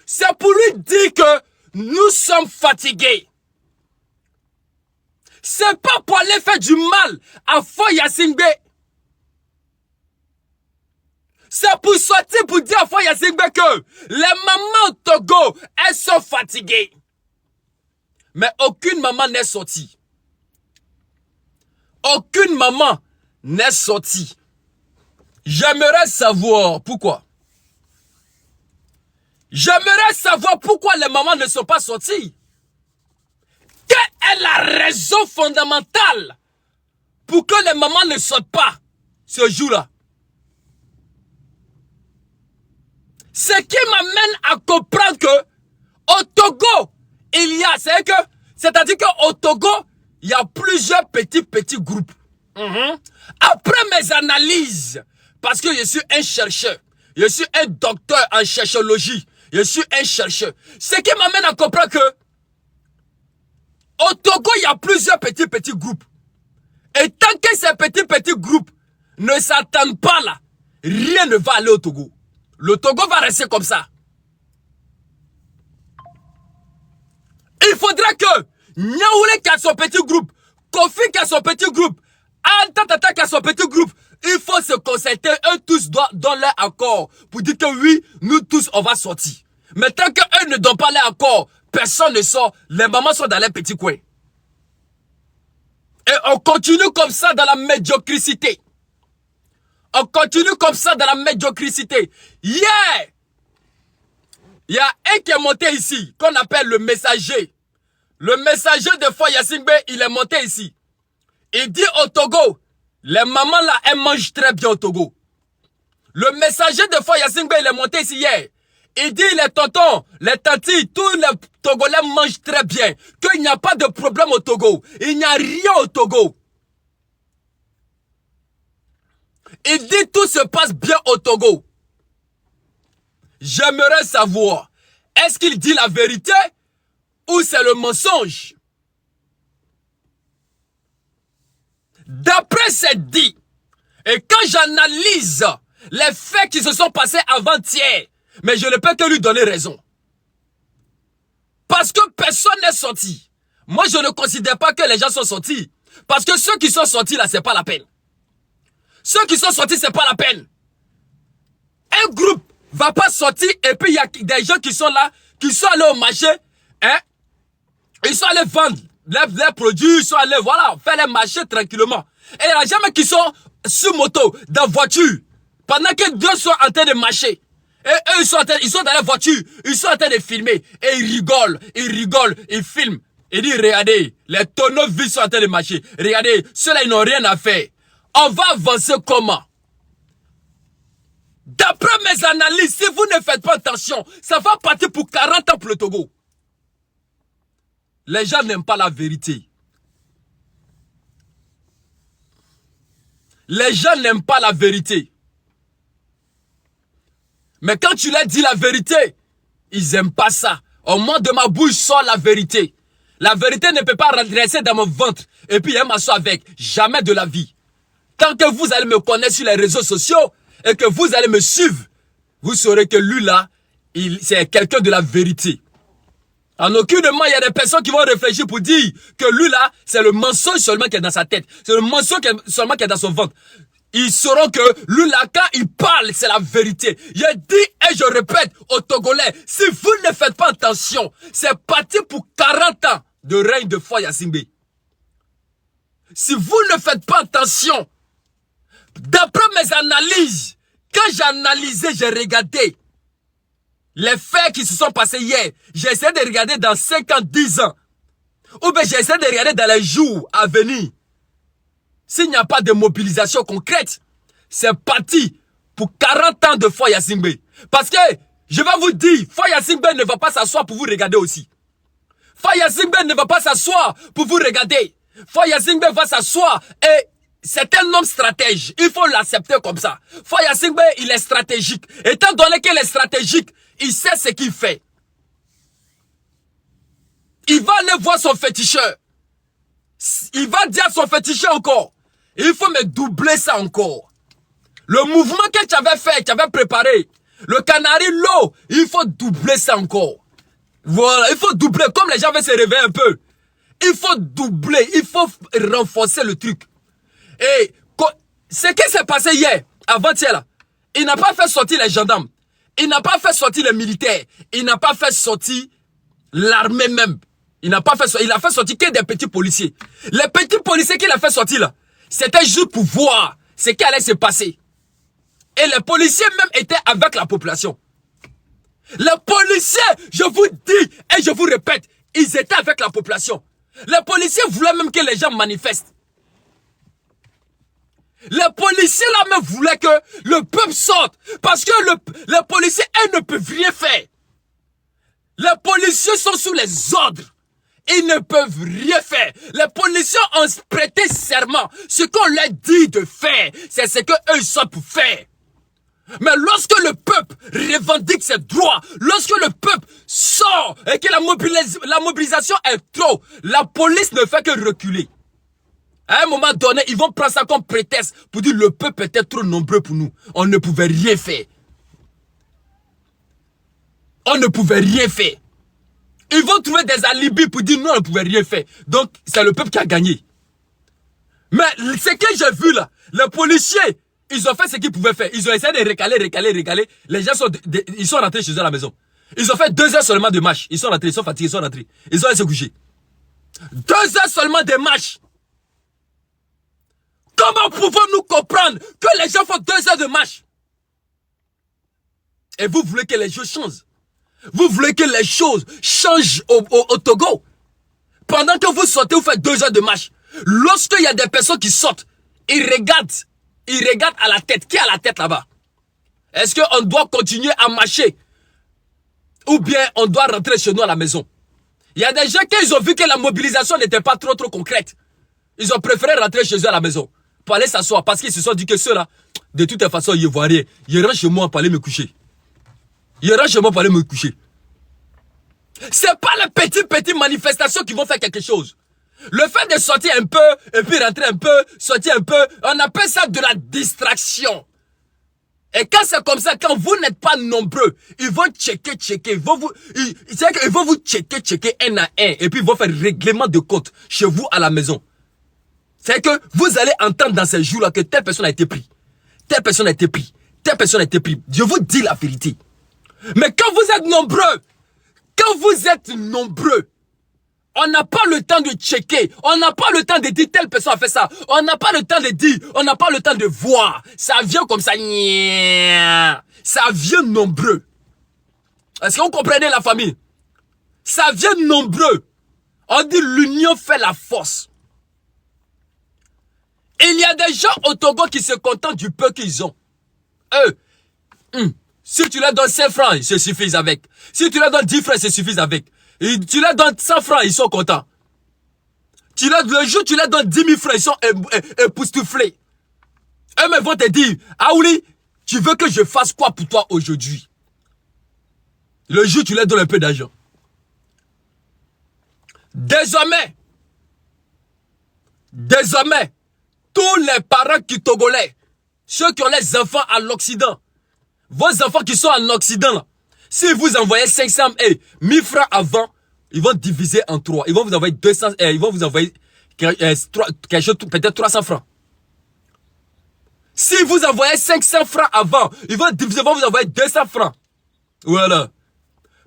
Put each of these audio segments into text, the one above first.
C'est pour lui dire que nous sommes fatigués. C'est pas pour aller faire du mal à Foya Singbe. C'est pour sortir pour dire à Foya Singbe que les mamans au Togo, elles sont fatiguées. Mais aucune maman n'est sortie. Aucune maman n'est sortie. J'aimerais savoir pourquoi. J'aimerais savoir pourquoi les mamans ne sont pas sorties. Quelle est la raison fondamentale pour que les mamans ne sortent pas ce jour-là? Ce qui m'amène à comprendre que au Togo, il y a, c'est-à-dire qu'au Togo, il y a plusieurs petits groupes. Après mes analyses, parce que je suis un chercheur, je suis un docteur en cherchologie, je suis un chercheur. Ce qui m'amène à comprendre que au Togo, il y a plusieurs petits groupes. Et tant que ces petits groupes ne s'attendent pas là, rien ne va aller au Togo. Le Togo va rester comme ça. Il faudra que Niaoulé qui a son petit groupe, Kofi qui a son petit groupe, Antata qui a son petit groupe, il faut se concerter, eux tous donnent leur accord pour dire que oui, nous tous on va sortir. Mais tant qu'eux ne donnent pas leur accord, personne ne sort, les mamans sont dans les petits coins. Et on continue comme ça dans la médiocrité. On continue comme ça dans la médiocrité. Hier, il y a un qui est monté ici, qu'on appelle le messager. Le messager de Foya Singbe, il est monté ici. Il dit au Togo, les mamans là, elles mangent très bien au Togo. Le messager de Foya Singbe, il est monté ici hier. Il dit les tontons, les tantis, tous les Togolais mangent très bien. Qu'il n'y a pas de problème au Togo. Il n'y a rien au Togo. Il dit tout se passe bien au Togo. J'aimerais savoir, est-ce qu'il dit la vérité ou c'est le mensonge? D'après c'est dit, et quand j'analyse les faits qui se sont passés avant-hier, mais je ne peux que lui donner raison. Parce que personne n'est sorti. Moi, je ne considère pas que les gens sont sortis. Parce que ceux qui sont sortis là, c'est pas la peine. Ceux qui sont sortis, c'est pas la peine. Un groupe va pas sortir et puis il y a des gens qui sont là, qui sont allés au marché, hein. Ils sont allés vendre les produits, ils sont allés, voilà, faire les marchés tranquillement. Et il y a des gens qui sont sur moto, dans voiture, pendant que deux sont en train de marcher. Et eux, ils sont dans la voiture, ils sont en train de filmer. Et ils rigolent, ils filment. Ils disent, regardez, les tonneaux vides sont en train de marcher. Regardez, ceux-là, ils n'ont rien à faire. On va avancer comment? D'après mes analyses, si vous ne faites pas attention, ça va partir pour 40 ans pour le Togo. Les gens n'aiment pas la vérité. Les gens n'aiment pas la vérité. Mais quand tu leur dis la vérité, ils n'aiment pas ça. Au moins de ma bouche sort la vérité. La vérité ne peut pas rester dans mon ventre et puis elle m'assoit avec. Jamais de la vie. Tant que vous allez me connaître sur les réseaux sociaux et que vous allez me suivre, vous saurez que lui là, c'est quelqu'un de la vérité. En aucun moment, il y a des personnes qui vont réfléchir pour dire que lui là, c'est le mensonge seulement qui est dans sa tête. C'est le mensonge seulement qui est dans son ventre. Ils sauront que lui là, quand il parle, c'est la vérité. Je dis et je répète aux Togolais, si vous ne faites pas attention, c'est parti pour 40 ans de règne de Foya Singbe. Si vous ne faites pas attention, d'après mes analyses, quand j'ai analysé, j'ai regardé les faits qui se sont passés hier, j'ai essayé de regarder dans 5 ans, 10 ans. Ou bien j'ai essayé de regarder dans les jours à venir. S'il n'y a pas de mobilisation concrète, c'est parti pour 40 ans de Foya Singbe. Parce que, je vais vous dire, Foya Singbe ne va pas s'asseoir pour vous regarder aussi. Foya Singbe ne va pas s'asseoir pour vous regarder. Foya Singbe va s'asseoir et c'est un homme stratège. Il faut l'accepter comme ça. Foya Singbe, il est stratégique. Étant donné qu'il est stratégique, il sait ce qu'il fait. Il va aller voir son féticheur. Il va dire à son féticheur encore. Il faut me doubler ça encore. Le mouvement que tu avais fait, tu avais préparé. Le canari, l'eau, il faut doubler ça encore. Voilà, il faut doubler. Comme les gens veulent se réveiller un peu. Il faut doubler, il faut renforcer le truc. Et ce qui s'est passé hier, avant-hier là, il n'a pas fait sortir les gendarmes. Il n'a pas fait sortir les militaires. Il n'a pas fait sortir l'armée même. Il n'a pas fait sortir. Il a fait sortir que des petits policiers. Les petits policiers qu'il a fait sortir là, c'était juste pour voir ce qui allait se passer. Et les policiers même étaient avec la population. Les policiers, je vous dis et je vous répète, ils étaient avec la population. Les policiers voulaient même que les gens manifestent. Les policiers là même voulaient que le peuple sorte. Parce que les policiers, eux, ne peuvent rien faire. Les policiers sont sous les ordres. Ils ne peuvent rien faire. Les policiers ont prêté serment. Ce qu'on leur dit de faire, c'est ce qu'eux sont pour faire. Mais lorsque le peuple revendique ses droits, lorsque le peuple sort et que la mobilisation est trop, la police ne fait que reculer. À un moment donné, ils vont prendre ça comme prétexte pour dire le peuple était trop nombreux pour nous. On ne pouvait rien faire. On ne pouvait rien faire. Ils vont trouver des alibis pour dire non, on ne pouvait rien faire. Donc, c'est le peuple qui a gagné. Mais ce que j'ai vu là, les policiers, ils ont fait ce qu'ils pouvaient faire. Ils ont essayé de recaler. Les gens ils sont rentrés chez eux à la maison. Ils ont fait 2 heures seulement de marche. Ils sont rentrés, ils sont fatigués, ils sont rentrés. Ils ont allé se coucher. 2 heures seulement de marche. Comment pouvons-nous comprendre que les gens font 2 heures de marche? Et vous voulez que les choses changent. Vous voulez que les choses changent au Togo. Pendant que vous sortez, vous faites 2 heures de marche. Lorsqu'il y a des personnes qui sortent, ils regardent à la tête. Qui est à la tête là-bas? Est-ce qu'on doit continuer à marcher? Ou bien on doit rentrer chez nous à la maison? Il y a des gens qui ont vu que la mobilisation n'était pas trop concrète. Ils ont préféré rentrer chez eux à la maison. Pour aller s'asseoir. Parce qu'ils se sont dit que ceux-là, de toute façon, ils ne voient rien. Ils rentrent chez moi pour aller me coucher. Ils rentrent chez moi pour aller me coucher. C'est pas les petites manifestations qui vont faire quelque chose. Le fait de sortir un peu, et puis rentrer un peu, sortir un peu, on appelle ça de la distraction. Et quand c'est comme ça, quand vous n'êtes pas nombreux, ils vont checker, ils vont vous checker un à un, et puis ils vont faire règlement de compte chez vous à la maison. C'est que vous allez entendre dans ces jours-là que telle personne a été prise. Telle personne a été prise. Telle personne a été prise. Je vous dis la vérité. Mais quand vous êtes nombreux, on n'a pas le temps de checker. On n'a pas le temps de dire telle personne a fait ça. On n'a pas le temps de dire. On n'a pas le temps de voir. Ça vient comme ça. Ça vient nombreux. Est-ce que vous comprenez la famille? Ça vient nombreux. On dit l'union fait la force. Il y a des gens au Togo qui se contentent du peu qu'ils ont. Si tu leur donnes 5 francs, ils se suffisent avec. Si tu leur donnes 10 francs, ils se suffisent avec. Et tu leur donnes 100 francs, ils sont contents. Le jour où tu leur donnes 10 000 francs, ils sont époustouflés. Eux-mêmes vont te dire, Aouli, tu veux que je fasse quoi pour toi aujourd'hui? Le jour où tu leur donnes un peu d'argent. Désormais, tous les parents qui togolais, ceux qui ont les enfants à l'Occident, vos enfants qui sont en Occident, là, si vous envoyez 500 et 1000 francs avant, ils vont diviser en 3. Ils vont vous envoyer 200, ils vont vous envoyer quelque chose, peut-être 300 francs. Si vous envoyez 500 francs avant, ils vont vous envoyer 200 francs. Voilà.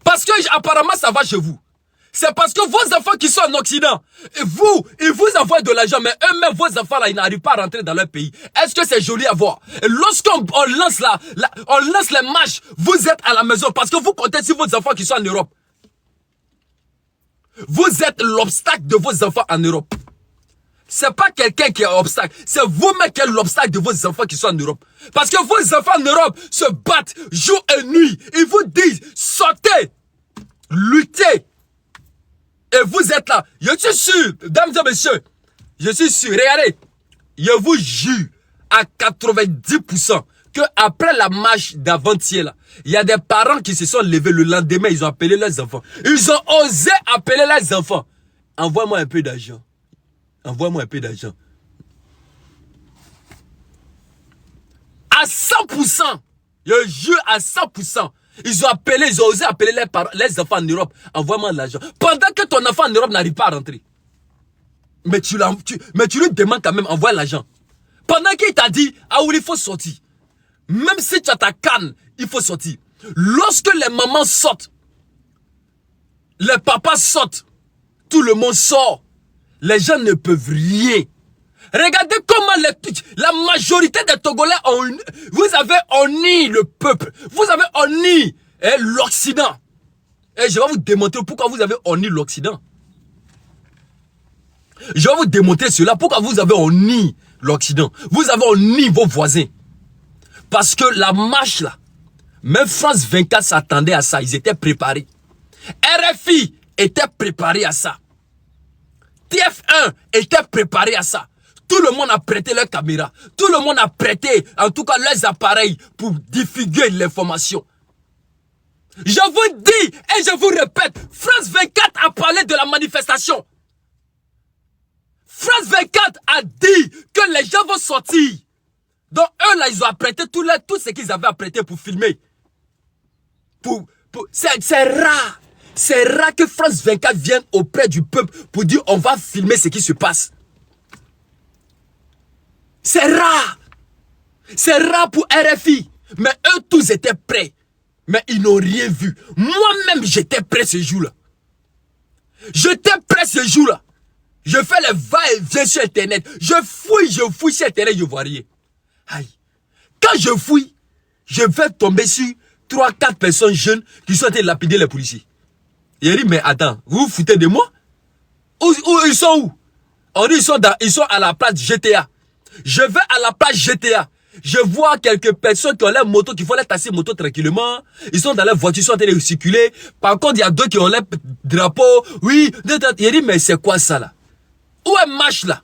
Parce que apparemment ça va chez vous. C'est parce que vos enfants qui sont en Occident, ils vous envoient de l'argent, mais eux-mêmes, vos enfants là, ils n'arrivent pas à rentrer dans leur pays. Est-ce que c'est joli à voir? Lorsqu'on lance on lance les marches, vous êtes à la maison parce que vous comptez sur vos enfants qui sont en Europe. Vous êtes l'obstacle de vos enfants en Europe. C'est pas quelqu'un qui est obstacle, c'est vous-même qui êtes l'obstacle de vos enfants qui sont en Europe. Parce que vos enfants en Europe se battent jour et nuit. Ils vous disent, sortez, luttez. Et vous êtes là. Je suis sûr, dames et messieurs, je suis sûr, regardez, je vous jure à 90% que après la marche d'avant-hier là, il y a des parents qui se sont levés le lendemain, ils ont appelé leurs enfants. Ils ont osé appeler leurs enfants. Envoie-moi un peu d'argent. Envoie-moi un peu d'argent. À 100%, Je jure à 100%. Ils ont osé appeler les enfants en Europe. Envoie-moi de l'argent. Pendant que ton enfant en Europe n'arrive pas à rentrer. Mais tu lui demandes quand même, envoie l'argent. Pendant qu'il t'a dit, ah oui, il faut sortir. Même si tu as ta canne, il faut sortir. Lorsque les mamans sortent, les papas sortent, tout le monde sort. Les gens ne peuvent rien. Regardez comment la majorité des Togolais ont... Vous avez honni le peuple. Vous avez honni l'Occident. Et je vais vous démontrer pourquoi vous avez honni l'Occident. Je vais vous démontrer cela. Pourquoi vous avez honni l'Occident. Vous avez honni vos voisins. Parce que la marche là, même France 24 s'attendait à ça. Ils étaient préparés. RFI était préparé à ça. TF1 était préparé à ça. Tout le monde a prêté leur caméra. Tout le monde a prêté, en tout cas, leurs appareils pour diffuser l'information. Je vous dis et je vous répète, France 24 a parlé de la manifestation. France 24 a dit que les gens vont sortir. Donc eux là, ils ont apprêté tout ce qu'ils avaient apprêté pour filmer. C'est rare. C'est rare que France 24 vienne auprès du peuple pour dire on va filmer ce qui se passe. C'est rare. C'est rare pour RFI. Mais eux tous étaient prêts. Mais ils n'ont rien vu. Moi-même, j'étais prêt ce jour-là. J'étais prêt ce jour-là. Je fais les va-et-vient sur Internet. Je fouille sur Internet, je ne vois rien. Aïe. Quand je fouille, je vais tomber sur 3-4 personnes jeunes qui sont en train de lapider les policiers. Il dit, mais attends, vous vous foutez de moi? Où ils sont où? On dit, ils sont à la place GTA. Je vais à la place GTA. Je vois quelques personnes qui ont leur moto, qui font leur tasser moto tranquillement. Ils sont dans leur voiture, ils sont en train de circuler. Par contre, il y a d'autres qui ont leur drapeau. Oui, il dit, mais c'est quoi ça là? Où est marche là?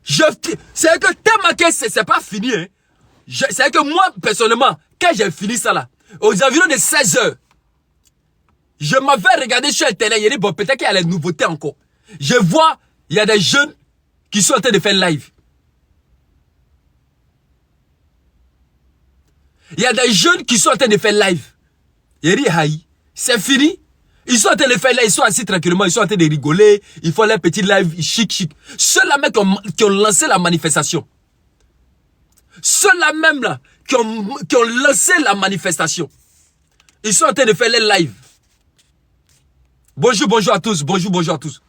C'est que tellement que c'est pas fini. Hein. C'est que moi, personnellement, quand j'ai fini ça là, aux environs de 16 h, je m'avais regardé sur Internet. Il dit, bon, peut-être qu'il y a les nouveautés encore. Je vois, il y a des jeunes qui sont en train de faire live. Il y a des jeunes qui sont en train de faire live. Il dit, aïe, c'est fini. Ils sont en train de faire live, ils sont assis tranquillement, ils sont en train de rigoler. Ils font leur petit live chic. Ceux-là même qui ont lancé la manifestation. Ceux-là même là, qui ont lancé la manifestation. Ils sont en train de faire les live. Bonjour à tous. Bonjour à tous.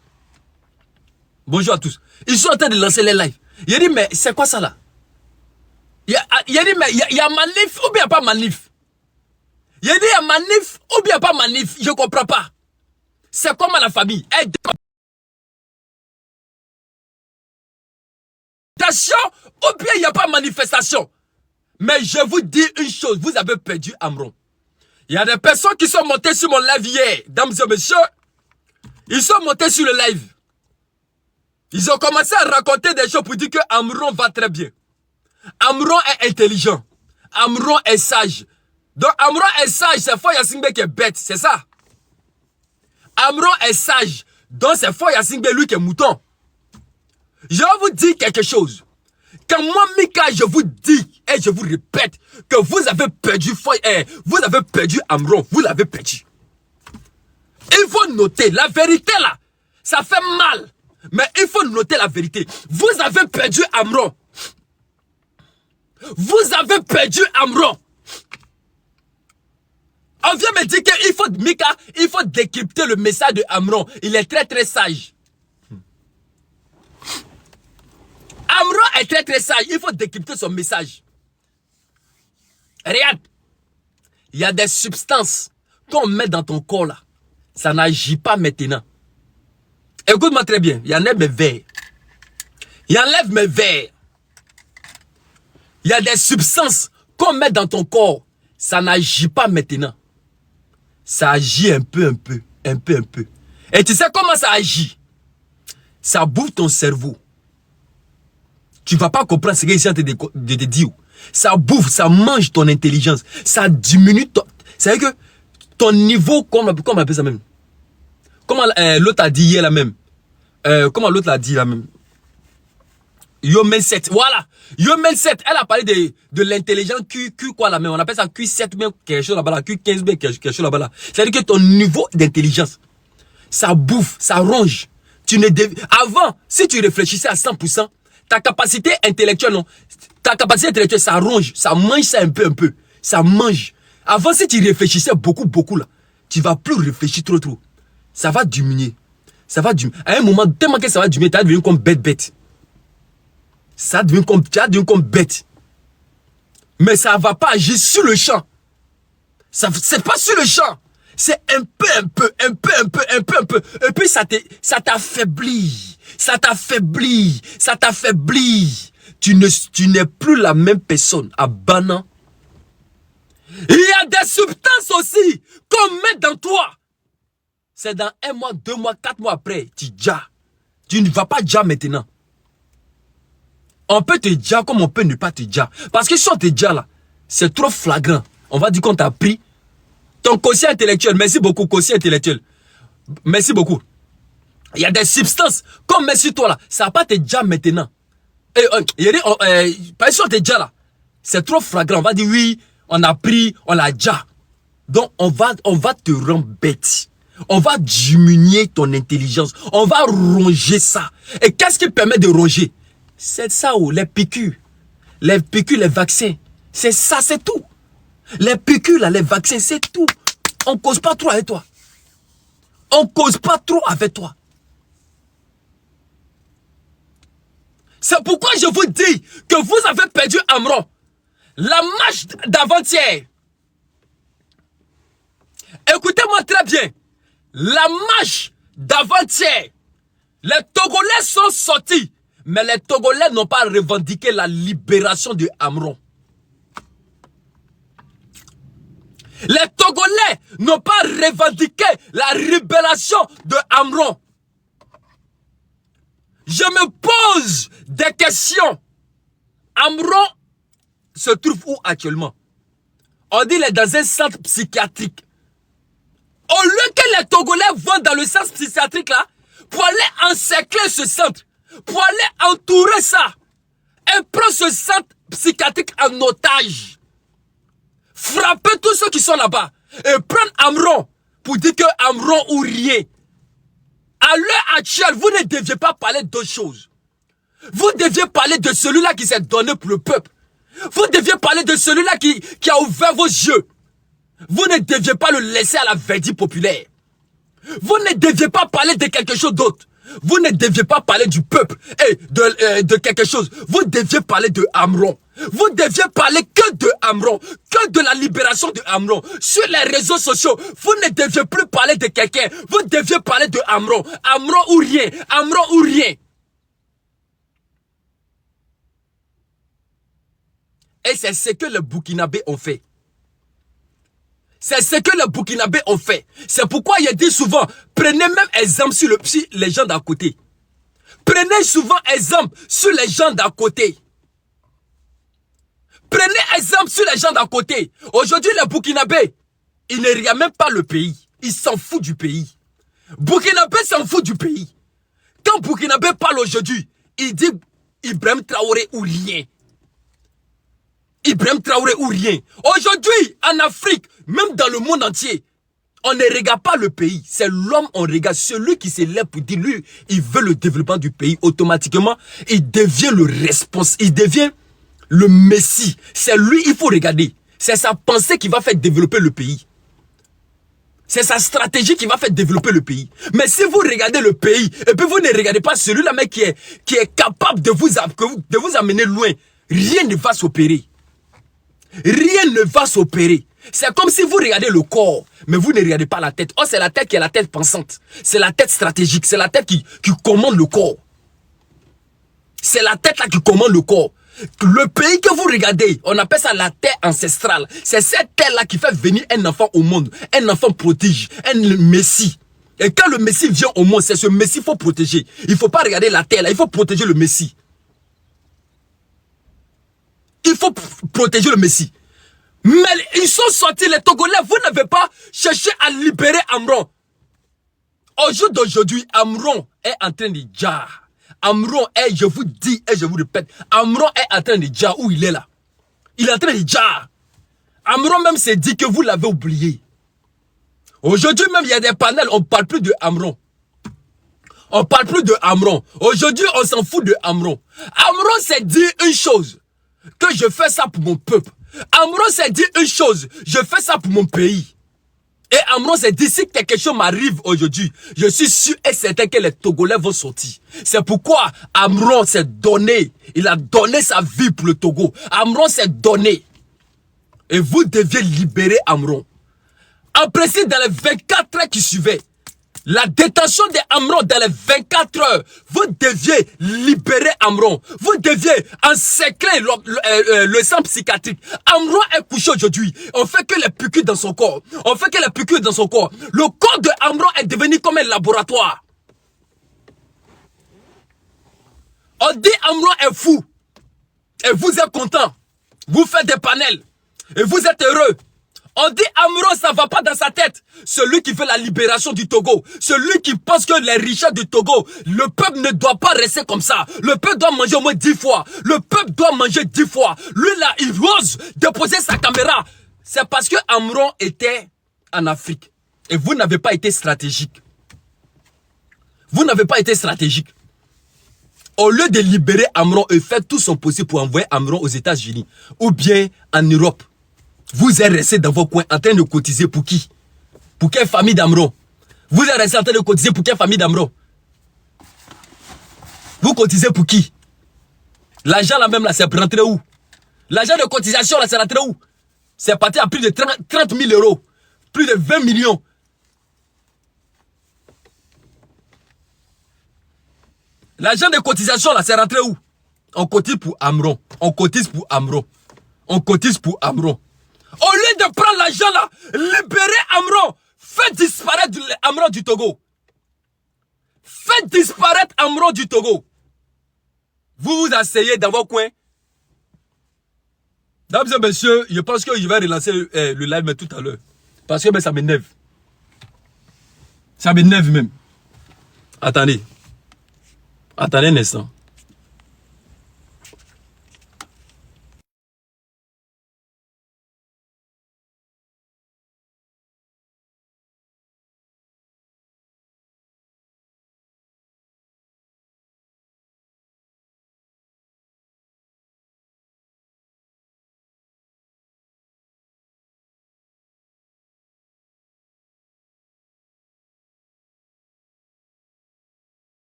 Bonjour à tous. Ils sont en train de lancer les lives. Il dit, mais c'est quoi ça là? Il dit, mais il y a manif ou bien pas manif? Il dit, il y a manif ou bien pas manif? Je ne comprends pas. C'est comment la famille? Ou bien il n'y a pas manifestation? Mais je vous dis une chose, vous avez perdu Amron. Il y a des personnes qui sont montées sur mon live hier, dames et messieurs. Ils sont montés sur le live. Ils ont commencé à raconter des choses pour dire que Amron va très bien. Amron est intelligent. Amron est sage. Donc Amron est sage, c'est Foy Yacingbe qui est bête, c'est ça. Amron est sage. Donc c'est Foy Yacingbe lui qui est mouton. Je vais vous dire quelque chose. Quand moi, Mika, je vous dis et je vous répète que vous avez perdu vous avez perdu Amron, vous l'avez perdu. Il faut noter la vérité là. Ça fait mal. Mais il faut noter la vérité. Vous avez perdu Amron. Vous avez perdu Amron. On vient me dire qu'il faut, Mika, il faut décrypter le message de Amron. Il est très très sage. Amron est très très sage. Il faut décrypter son message. Regarde. Il y a des substances qu'on met dans ton corps là. Ça n'agit pas maintenant. Écoute-moi très bien. Il enlève mes verres. Il enlève mes verres. Il y a des substances qu'on met dans ton corps. Ça n'agit pas maintenant. Ça agit un peu. Et tu sais comment ça agit? Ça bouffe ton cerveau. Tu ne vas pas comprendre ce que je de te dire. Ça bouffe, ça mange ton intelligence. Ça diminue ton... C'est-à-dire que ton niveau, comment on appelle ça même? Comment l'autre a dit hier là même? Comment l'autre l'a dit là même? Yomen 7, voilà. Yomen 7, elle a parlé de l'intelligence Q quoi là, mais on appelle ça Q7 même quelque chose là-bas, là, Q15 même quelque chose là-bas. Là. C'est-à-dire que ton niveau d'intelligence, ça bouffe, ça ronge. Avant, si tu réfléchissais à 100%, ta capacité intellectuelle, non, ta capacité intellectuelle, ça ronge, ça mange ça un peu. Ça mange. Avant, si tu réfléchissais beaucoup là, tu vas plus réfléchir trop. Ça va diminuer. Ça va diminuer. À un moment, tellement que ça va diminuer, tu vas devenir comme bête. Ça devient comme bête. Mais ça ne va pas agir sur le champ. C'est pas sur le champ. C'est un peu. Et puis ça t'affaiblit. Ça t'affaiblit. Tu n'es plus la même personne à Banan. Il y a des substances aussi qu'on met dans toi. C'est dans 1 mois, 2 mois, 4 mois après, tu déjà. Tu ne vas pas déjà maintenant. On peut te dire comme on peut ne pas te dire. Parce que si on te dit là, c'est trop flagrant. On va dire qu'on t'a pris ton quotient intellectuel. Merci beaucoup, quotient intellectuel. Merci beaucoup. Il y a des substances comme merci toi là. Ça va pas te dire maintenant. Par exemple, on te dit là. C'est trop flagrant. On va dire oui, on a pris, on l'a déjà. Donc on va te rendre bête. On va diminuer ton intelligence. On va ronger ça. Et qu'est-ce qui permet de ronger? C'est ça, les piqûres. Les piqûres, les vaccins. C'est ça, c'est tout. Les piqûres, là, les vaccins, c'est tout. On cause pas trop avec toi. C'est pourquoi je vous dis que vous avez perdu Amron. La marche d'avant-hier. Écoutez-moi très bien. La marche d'avant-hier. Les Togolais sont sortis. Mais les Togolais n'ont pas revendiqué la libération de Amron. Les Togolais n'ont pas revendiqué la libération de Amron. Je me pose des questions. Amron se trouve où actuellement? On dit qu'il est dans un centre psychiatrique. Au lieu que les Togolais vont dans le centre psychiatrique là, pour aller encercler ce centre, pour aller entourer ça, et prendre ce centre psychiatrique en otage, frapper tous ceux qui sont là-bas, et prendre Amron, pour dire que Amron ou rien. À l'heure actuelle, vous ne deviez pas parler d'autre chose. Vous deviez parler de celui-là qui s'est donné pour le peuple. Vous deviez parler de celui-là qui a ouvert vos yeux. Vous ne deviez pas le laisser à la verdict populaire. Vous ne deviez pas parler de quelque chose d'autre. Vous ne deviez pas parler du peuple et de quelque chose. Vous deviez parler de Amron. Vous deviez parler que de Amron, que de la libération de Amron. Sur les réseaux sociaux, vous ne deviez plus parler de quelqu'un. Vous deviez parler de Amron. Amron ou rien. Amron ou rien. Et c'est ce que les Burkinabés ont fait. C'est ce que les Burkinabés ont fait. C'est pourquoi il dit souvent, prenez même exemple sur les gens d'à côté. Prenez souvent exemple sur les gens d'à côté. Prenez exemple sur les gens d'à côté. Aujourd'hui, les Burkinabés, ils ne regardent même pas le pays. Ils s'en foutent du pays. Burkinabé s'en fout du pays. Quand Burkinabé parle aujourd'hui, il dit Ibrahim Traoré ou rien. Ibrahim Traoré ou rien. Aujourd'hui, en Afrique, même dans le monde entier, on ne regarde pas le pays. C'est l'homme, on regarde. Celui qui s'élève pour dire, lui, il veut le développement du pays. Automatiquement, il devient le responsable. Il devient le messie. C'est lui, il faut regarder. C'est sa pensée qui va faire développer le pays. C'est sa stratégie qui va faire développer le pays. Mais si vous regardez le pays, et puis vous ne regardez pas celui-là, mais qui est capable de vous amener loin, rien ne va s'opérer. Rien ne va s'opérer. C'est comme si vous regardez le corps, mais vous ne regardez pas la tête. Oh, c'est la tête qui est la tête pensante. C'est la tête stratégique. C'est la tête qui commande le corps. C'est la tête là qui commande le corps. Le pays que vous regardez, on appelle ça la terre ancestrale. C'est cette terre-là qui fait venir un enfant au monde. Un enfant prodige, un messie. Et quand le messie vient au monde, c'est ce messie qu'il faut protéger. Il ne faut pas regarder la terre là, il faut protéger le messie. Il faut protéger le messie. Mais ils sont sortis, les Togolais, vous n'avez pas cherché à libérer Amron. Au jour d'aujourd'hui, Amron est en train de jar. Amron est, je vous dis et je vous répète, Amron est en train de dire où il est là. Il est en train de dire. Amron même s'est dit que vous l'avez oublié. Aujourd'hui même, il y a des panels, on ne parle plus de Amron. On ne parle plus de Amron. Aujourd'hui, on s'en fout de Amron. Amron s'est dit une chose, que je fais ça pour mon peuple. Amron s'est dit une chose, je fais ça pour mon pays. Et Amron s'est dit, si quelque chose m'arrive aujourd'hui, je suis sûr et certain que les Togolais vont sortir. C'est pourquoi Amron s'est donné. Il a donné sa vie pour le Togo. Amron s'est donné. Et vous deviez libérer Amron. En principe, dans les 24 heures qui suivaient, la détention d'Amron dans les 24 heures, vous deviez libérer Amron. Vous deviez encercler le centre psychiatrique. Amron est couché aujourd'hui. On fait que les piqûres dans son corps. On fait que les piqûres dans son corps. Le corps de Amron est devenu comme un laboratoire. On dit Amron est fou. Et vous êtes content. Vous faites des panels. Et vous êtes heureux. On dit Amron, ça ne va pas dans sa tête. Celui qui veut la libération du Togo. Celui qui pense que les richesses du Togo, le peuple ne doit pas rester comme ça. Le peuple doit manger au moins 10 fois. Le peuple doit manger 10 fois. Lui là, il ose déposer sa caméra. C'est parce que Amron était en Afrique. Et vous n'avez pas été stratégique. Vous n'avez pas été stratégique. Au lieu de libérer Amron et faire tout son possible pour envoyer Amron aux États-Unis ou bien en Europe, vous êtes resté dans vos coins en train de cotiser pour qui? Pour quelle famille d'Amron? Vous êtes resté en train de cotiser pour quelle famille d'Amron? Vous cotisez pour qui? L'argent là même là, c'est rentré où? L'argent de cotisation là, c'est rentré où? C'est parti à plus de 30 000 euros. Plus de 20 millions. L'argent de cotisation là, c'est rentré où? On cotise pour Amron. On cotise pour Amron. On cotise pour Amron. Au lieu de prendre l'argent là, libérez Amron. Faites disparaître Amron du Togo. Faites disparaître Amron du Togo. Vous vous asseyez dans vos coins. Dames et messieurs, je pense que je vais relancer le live mais tout à l'heure. Parce que ça m'énerve. Ça m'énerve même. Attendez. Attendez un instant.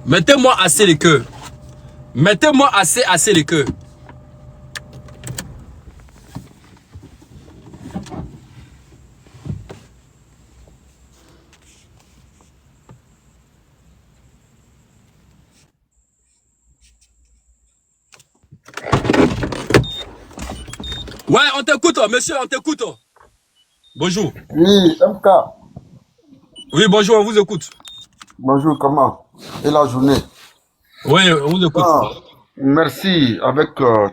Mettez-moi assez les cœurs. Mettez-moi assez les cœurs. Ouais, on t'écoute, monsieur, on t'écoute. Bonjour. Oui, MK. Oui, bonjour, on vous écoute. Bonjour, comment? Et la journée? Oui, on vous écoute. Ah, merci. Avec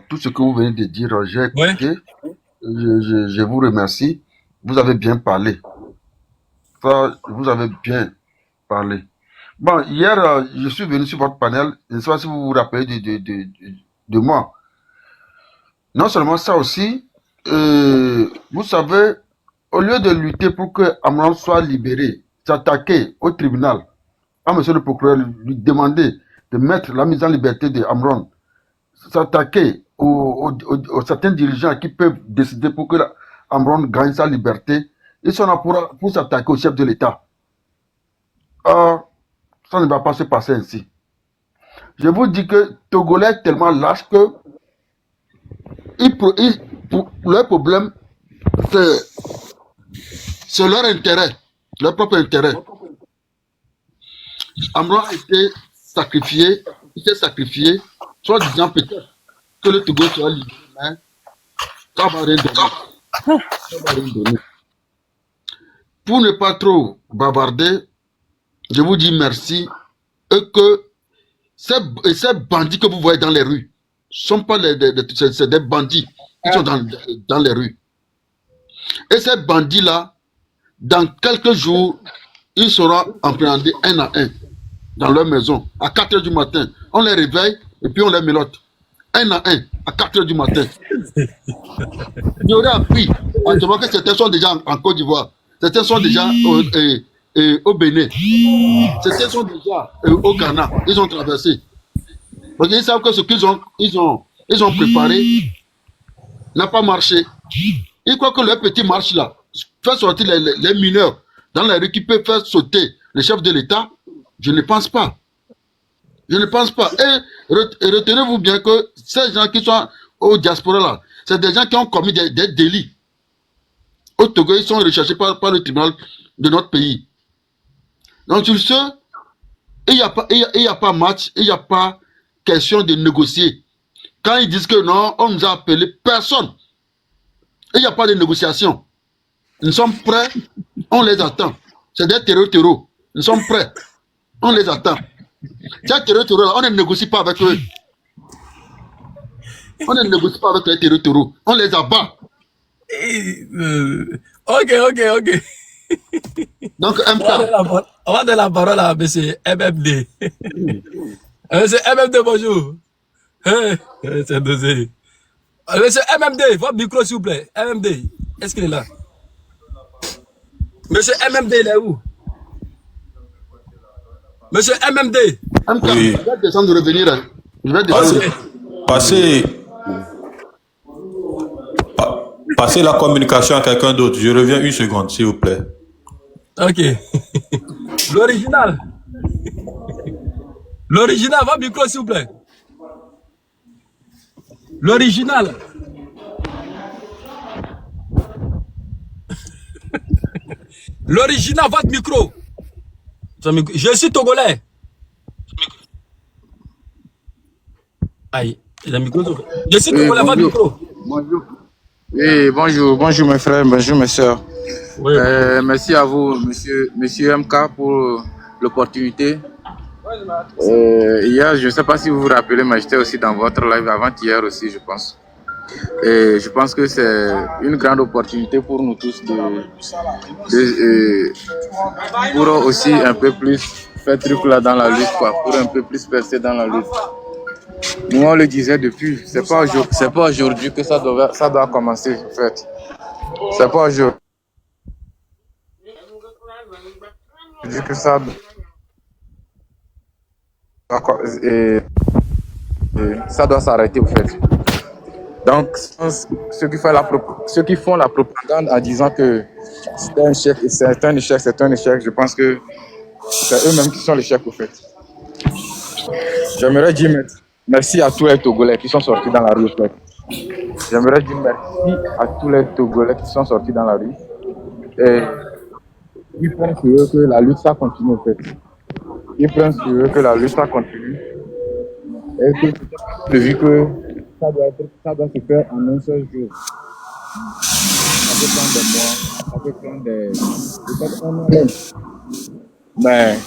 tout ce que vous venez de dire, j'ai Ouais. écouté. Je vous remercie. Vous avez bien parlé. Ça, vous avez bien parlé. Bon, hier, je suis venu sur votre panel. Je ne sais pas si vous vous rappelez de moi. Non seulement ça aussi, vous savez, au lieu de lutter pour que Amran soit libéré, s'attaquer au tribunal, à monsieur le procureur, lui demander de mettre la mise en liberté de Amron, s'attaquer aux certains dirigeants qui peuvent décider pour que Amron gagne sa liberté, ils sont là pour s'attaquer au chef de l'État. Ça ne va pas se passer ainsi. Je vous dis que Togolais est tellement lâche que leur problème, c'est leur intérêt, leur propre intérêt. Amron a été sacrifié, il s'est sacrifié, soit disant peut-être que le Togo sera libéré, mais ça va rien donner. Ça va rien donner. Pour ne pas trop bavarder, Je vous dis merci et que ces bandits que vous voyez dans les rues ne sont pas c'est des bandits qui sont dans les rues. Et ces bandits-là, dans quelques jours, ils seront appréhendés un à un dans leur maison à 4 heures du matin. On les réveille et puis on les mélote. Un à un à 4 heures du matin. J'aurais appris à savoir que certains sont déjà en Côte d'Ivoire, certains sont déjà au Bénin, certains sont déjà au Ghana. Ils ont traversé. Parce qu'ils savent que ce qu'ils ont préparé n'a pas marché. Ils croient que leur petit marche là fait sortir les mineurs dans la rue qui peut faire sauter le chef de l'État. Je ne pense pas. Je ne pense pas. Et retenez-vous bien que ces gens qui sont au diaspora là, c'est des gens qui ont commis des délits. Au Togo, ils sont recherchés par le tribunal de notre pays. Donc sur ce, il n'y a pas match, il n'y a pas question de négocier. Quand ils disent que non, on nous a appelé, personne. Il n'y a pas de négociation. Nous sommes prêts, on les attend. C'est des terreaux. Nous sommes prêts, on les attend. Ces terreaux, on ne négocie pas avec eux. On ne négocie pas avec les terreaux. On les abat. Ok. Donc, MK. On va donner la parole à M. MMD. Monsieur MMD, bonjour. C'est dosé. Monsieur MMD, votre micro, s'il vous plaît. MMD, est-ce qu'il est là? Monsieur MMD, il est où? Monsieur MMD. MK, oui. Je vais descendre de revenir. Je vais descendre. Passez la communication à quelqu'un d'autre. Je reviens une seconde, s'il vous plaît. Ok. L'original. L'original, votre micro, s'il vous plaît. L'original. L'original, votre micro. Je suis togolais. Aïe, le micro. Je suis togolais, votre micro. Bonjour. Oui, bonjour mes frères, bonjour mes soeurs. Oui. Merci à vous, monsieur MK, pour l'opportunité. Hier, je ne sais pas si vous vous rappelez, mais j'étais aussi dans votre live avant-hier aussi, je pense. Et je pense que c'est une grande opportunité pour nous tous pour aussi un peu plus faire truc là dans la lutte, quoi, pour un peu plus percer dans la lutte. Nous, on le disait depuis, c'est pas aujourd'hui que ça doit commencer, en fait. C'est pas aujourd'hui que ça doit s'arrêter, en fait. Donc, ceux qui font la propagande en disant que c'est un échec, je pense que c'est eux-mêmes qui sont l'échec, au fait. J'aimerais dire merci à tous les Togolais qui sont sortis dans la rue, en fait. J'aimerais dire merci à tous les Togolais qui sont sortis dans la rue. Et ils prennent sur eux que la lutte, ça continue, en fait. Ils prennent sur eux que la lutte, ça continue. Et que, vu que ça doit se faire en un seul jour. Ça peut prendre des mois, ça peut prendre peut-être un an. Mais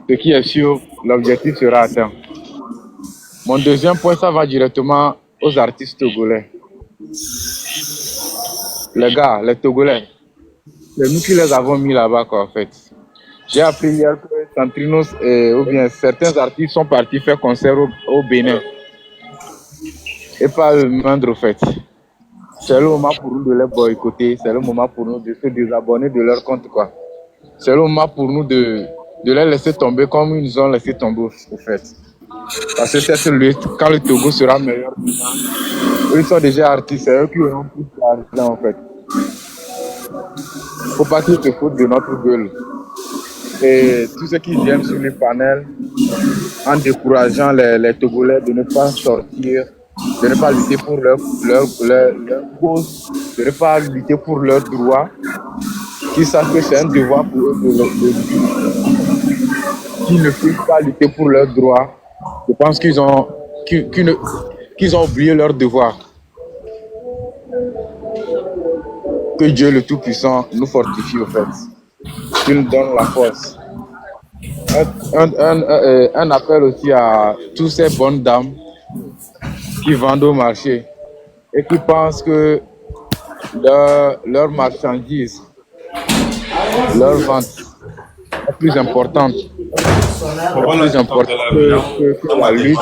ce qui est sûr, l'objectif sera atteint. Mon deuxième point, ça va directement aux artistes togolais. Les gars, les Togolais, c'est nous qui les avons mis là-bas, quoi, en fait. J'ai appris hier que Santrinos ou bien certains artistes sont partis faire concert au Bénin. Et pas le moindre, en fait. C'est le moment pour nous de les boycotter, c'est le moment pour nous de se désabonner de leur compte, quoi. C'est le moment pour nous de les laisser tomber comme ils nous ont laissé tomber, en fait. Parce que cette lutte, quand le Togo sera meilleur, eux ils sont déjà artistes, c'est eux qui auront plus d'argent, en fait. Il ne faut pas qu'ils se foutent de notre gueule. Et tous ceux qui viennent sur les panels en décourageant les Togolais de ne pas sortir, de ne pas lutter pour leur cause, de ne pas lutter pour leurs droits, qu'ils sachent que c'est un devoir pour eux de lutter. Qu'ils ne puissent pas lutter pour leurs droits, je pense qu'ils ont oublié leur devoir. Que Dieu le Tout-Puissant nous fortifie, au fait. Qu'il nous donne la force. Un appel aussi à toutes ces bonnes dames qui vendent au marché et qui pensent que leur marchandise, leur vente est plus importante, plus importante que la lutte.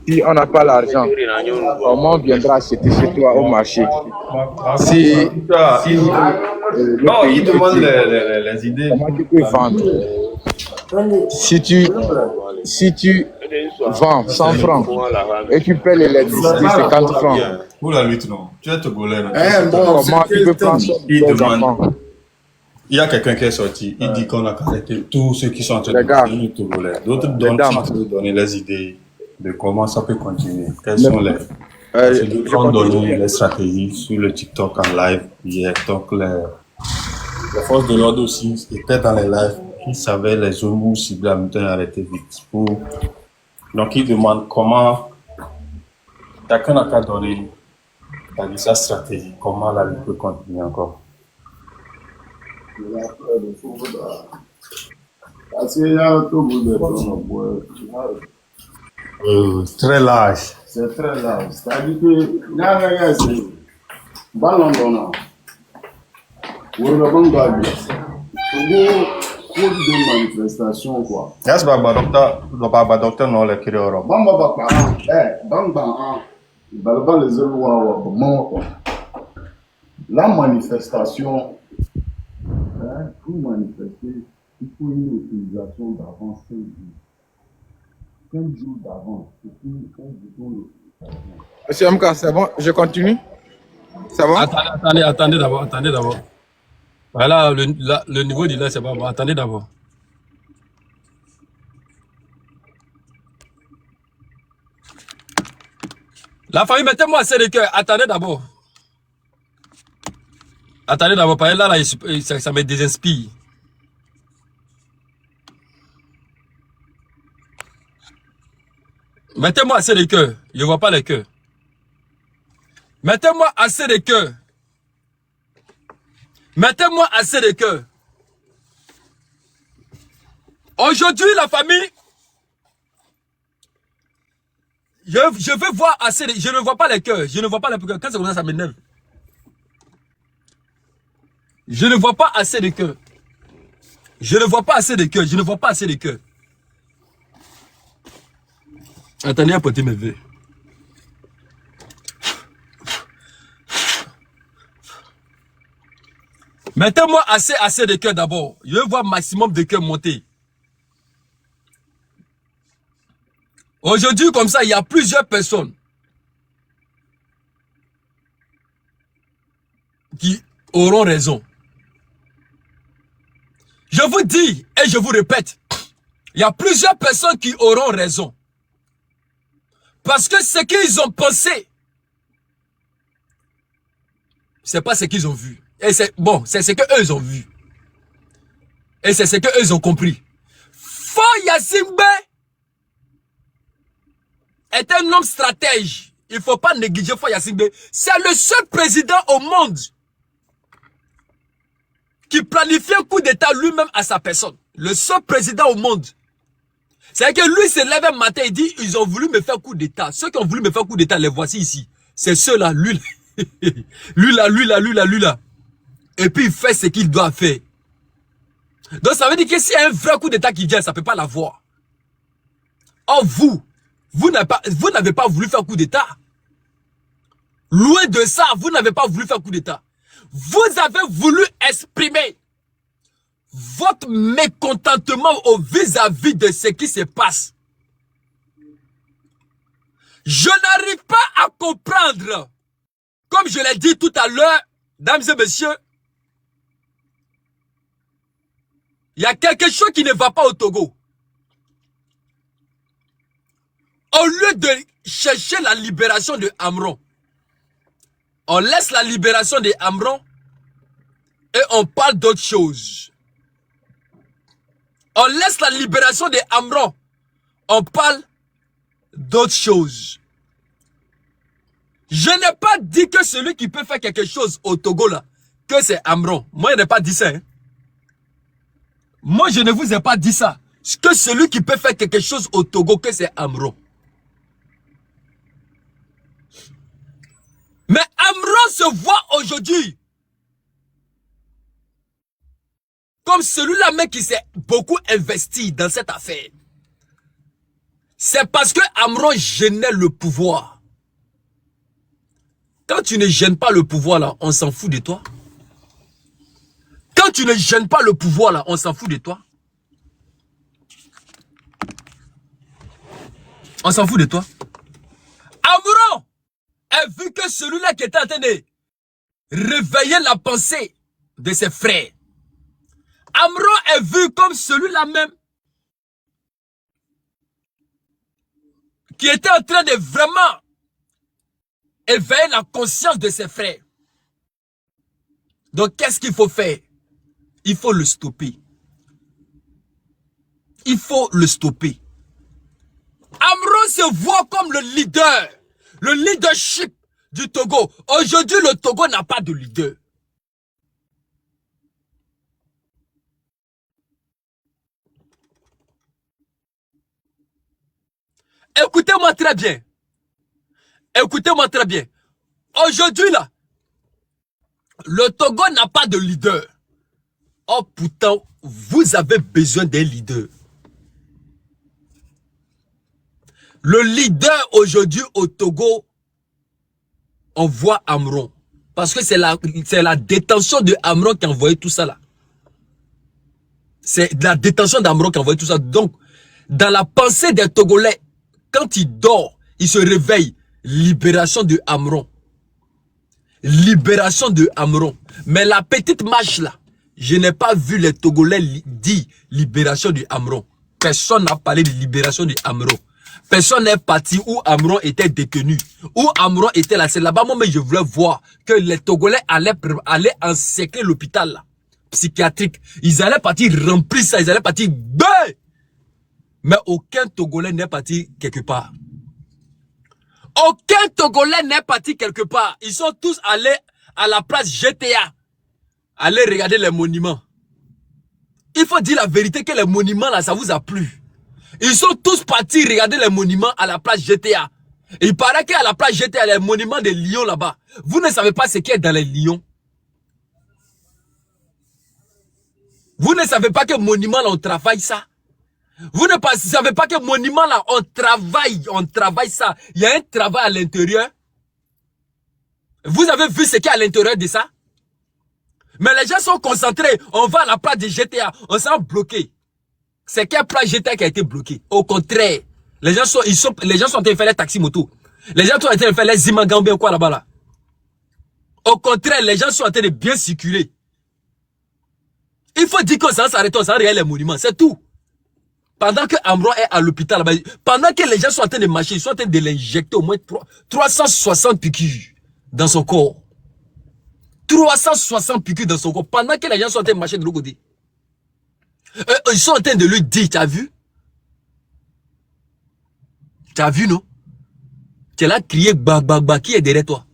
Si on n'a pas l'argent, comment on viendra acheter chez toi au marché? Si Non, il demande les idées. comment tu peux vendre? Si tu vends 100 francs et tu paies l'électricité 50 francs, Pour la lutte, non. Tu es togolais. comment tu peux prendre soin de Il tes demande. enfants? Il y a quelqu'un qui est sorti. Il dit qu'on a arrêté tous ceux qui sont en train de Les gars, donner les togolais. D'autres les sont dames, en train de donner les idées de comment ça peut continuer. Quelles le- sont les. Parce que je d'autres ont donné continue. les stratégies sur le TikTok en live hier. Donc, les forces de l'ordre aussi étaient dans les lives. Ils savaient les zones où cibler en même temps arrêter vite. Donc, ils demandent comment. Chacun n'a qu'à donner sa stratégie. Comment la lutte peut continuer encore. Très large. C'est très large. C'est-à-dire que, là, c'est ballon d'honneur. Pour des manifestations, quoi. Yes, Baba Docteur, non, les Kiroro. Bamba Baba, Bamba, Balba les Eloua, Maman, quoi. La manifestation, pour manifester, il faut une utilisation d'avance 5 jours. 5 jours d'avance. C'est une bouton d'utilisation. Monsieur MK, c'est bon? Je continue? C'est bon? Attendez d'abord, attendez d'abord. Voilà, le niveau du lait, c'est pas bon. Attendez d'abord. La famille, mettez-moi assez de cœur. Attendez d'abord. Attendez d'abord, parce que là, ça me désinspire. Mettez-moi assez de cœur. Je ne vois pas le cœur. Mettez-moi assez de cœur. Mettez-moi assez de cœur. Aujourd'hui, la famille, je veux voir assez de... Je ne vois pas les cœurs. Je ne vois pas les cœurs. Quand c'est comme ça m'énerve. Je ne vois pas assez de cœurs. Je ne vois pas assez de cœurs. Je ne vois pas assez de cœurs. Attendez, apportez mes verres. Mettez-moi assez de cœur d'abord. Je veux voir maximum de cœur monter. Aujourd'hui, comme ça, il y a plusieurs personnes qui auront raison. Je vous dis et je vous répète, il y a plusieurs personnes qui auront raison. Parce que ce qu'ils ont pensé, c'est pas ce qu'ils ont vu. Et c'est bon, c'est ce qu'eux ont vu. Et c'est ce qu'eux ont compris. Fo Yassimbe est un homme stratège. Il ne faut pas négliger Fo Yassimbe. C'est le seul président au monde qui planifie un coup d'État lui-même à sa personne. Le seul président au monde. C'est que lui se lève un matin et dit, ils ont voulu me faire coup d'État. Ceux qui ont voulu me faire coup d'État, les voici ici. C'est ceux-là, lui, lui là. Et puis il fait ce qu'il doit faire. Donc ça veut dire que s'il y a un vrai coup d'État qui vient, ça ne peut pas l'avoir. Or vous n'avez pas voulu faire coup d'État. Loin de ça, vous n'avez pas voulu faire coup d'État. Vous avez voulu exprimer votre mécontentement vis-à-vis de ce qui se passe. Je n'arrive pas à comprendre, comme je l'ai dit tout à l'heure, mesdames et messieurs, il y a quelque chose qui ne va pas au Togo. Au lieu de chercher la libération de Amron, on laisse la libération de Amron et on parle d'autre chose. On laisse la libération de Amron, on parle d'autre chose. Je n'ai pas dit que celui qui peut faire quelque chose au Togo là, que c'est Amron. Moi, je n'ai pas dit ça. Hein. Moi, je ne vous ai pas dit ça. Que celui qui peut faire quelque chose au Togo, que c'est Amro. Mais Amro se voit aujourd'hui comme celui-là même qui s'est beaucoup investi dans cette affaire. C'est parce que Amro gênait le pouvoir. Quand tu ne gênes pas le pouvoir là, on s'en fout de toi. Quand tu ne gênes pas le pouvoir là, on s'en fout de toi. On s'en fout de toi. Amro a vu que celui-là qui était en train de réveiller la pensée de ses frères. Amro est vu comme celui-là même qui était en train de vraiment éveiller la conscience de ses frères. Donc qu'est-ce qu'il faut faire? Il faut le stopper. Il faut le stopper. Amro se voit comme le leader, le leadership du Togo. Aujourd'hui, le Togo n'a pas de leader. Écoutez-moi très bien. Écoutez-moi très bien. Aujourd'hui, là, le Togo n'a pas de leader. Oh, pourtant, vous avez besoin d'un leader. Le leader aujourd'hui au Togo, on voit Amron. Parce que c'est la détention de Amron qui a envoyé tout ça là. C'est la détention d'Amron qui a envoyé tout ça. Donc, dans la pensée des Togolais, quand il dort, il se réveille. Libération de Amron. Libération de Amron. Mais la petite marche là, je n'ai pas vu les Togolais dire libération du Amron. Personne n'a parlé de libération du Amron. Personne n'est parti où Amron était détenu. Où Amron était là. C'est là-bas, moi, mais je voulais voir que les Togolais allaient encercler l'hôpital là, psychiatrique. Ils allaient partir remplir ça. Ils allaient partir. Mais aucun Togolais n'est parti quelque part. Aucun Togolais n'est parti quelque part. Ils sont tous allés à la place GTA. Allez regarder les monuments. Il faut dire la vérité que les monuments là, ça vous a plu. Ils sont tous partis regarder les monuments à la place GTA. Il paraît qu'à la place GTA, il y a les monuments des lions là-bas. Vous ne savez pas ce qu'il y a dans les lions. Vous ne savez pas que monument là, on travaille ça. Vous ne savez pas que monument là, on travaille ça. Il y a un travail à l'intérieur. Vous avez vu ce qu'il y a à l'intérieur de ça? Mais les gens sont concentrés. On va à la place de GTA. On s'est bloqué. C'est quelle place GTA qui a été bloqué? Au contraire. Les gens sont en train de faire les taxis moto. Les gens sont en train de faire les imagambés ou quoi là-bas là. Au contraire, les gens sont en train de bien circuler. Il faut dire que ça s'arrête, on s'arrête les monuments. C'est tout. Pendant que Amro est à l'hôpital là-bas, pendant que les gens sont en train de marcher, ils sont en train de l'injecter au moins 360 piqûres dans son corps. 360 piqûres dans son corps. Pendant que les gens sont en train de marcher de l'autre côté. Ils sont en train de lui dire, tu as vu? Tu as vu, non? Tu es là crier bah, qui est derrière toi?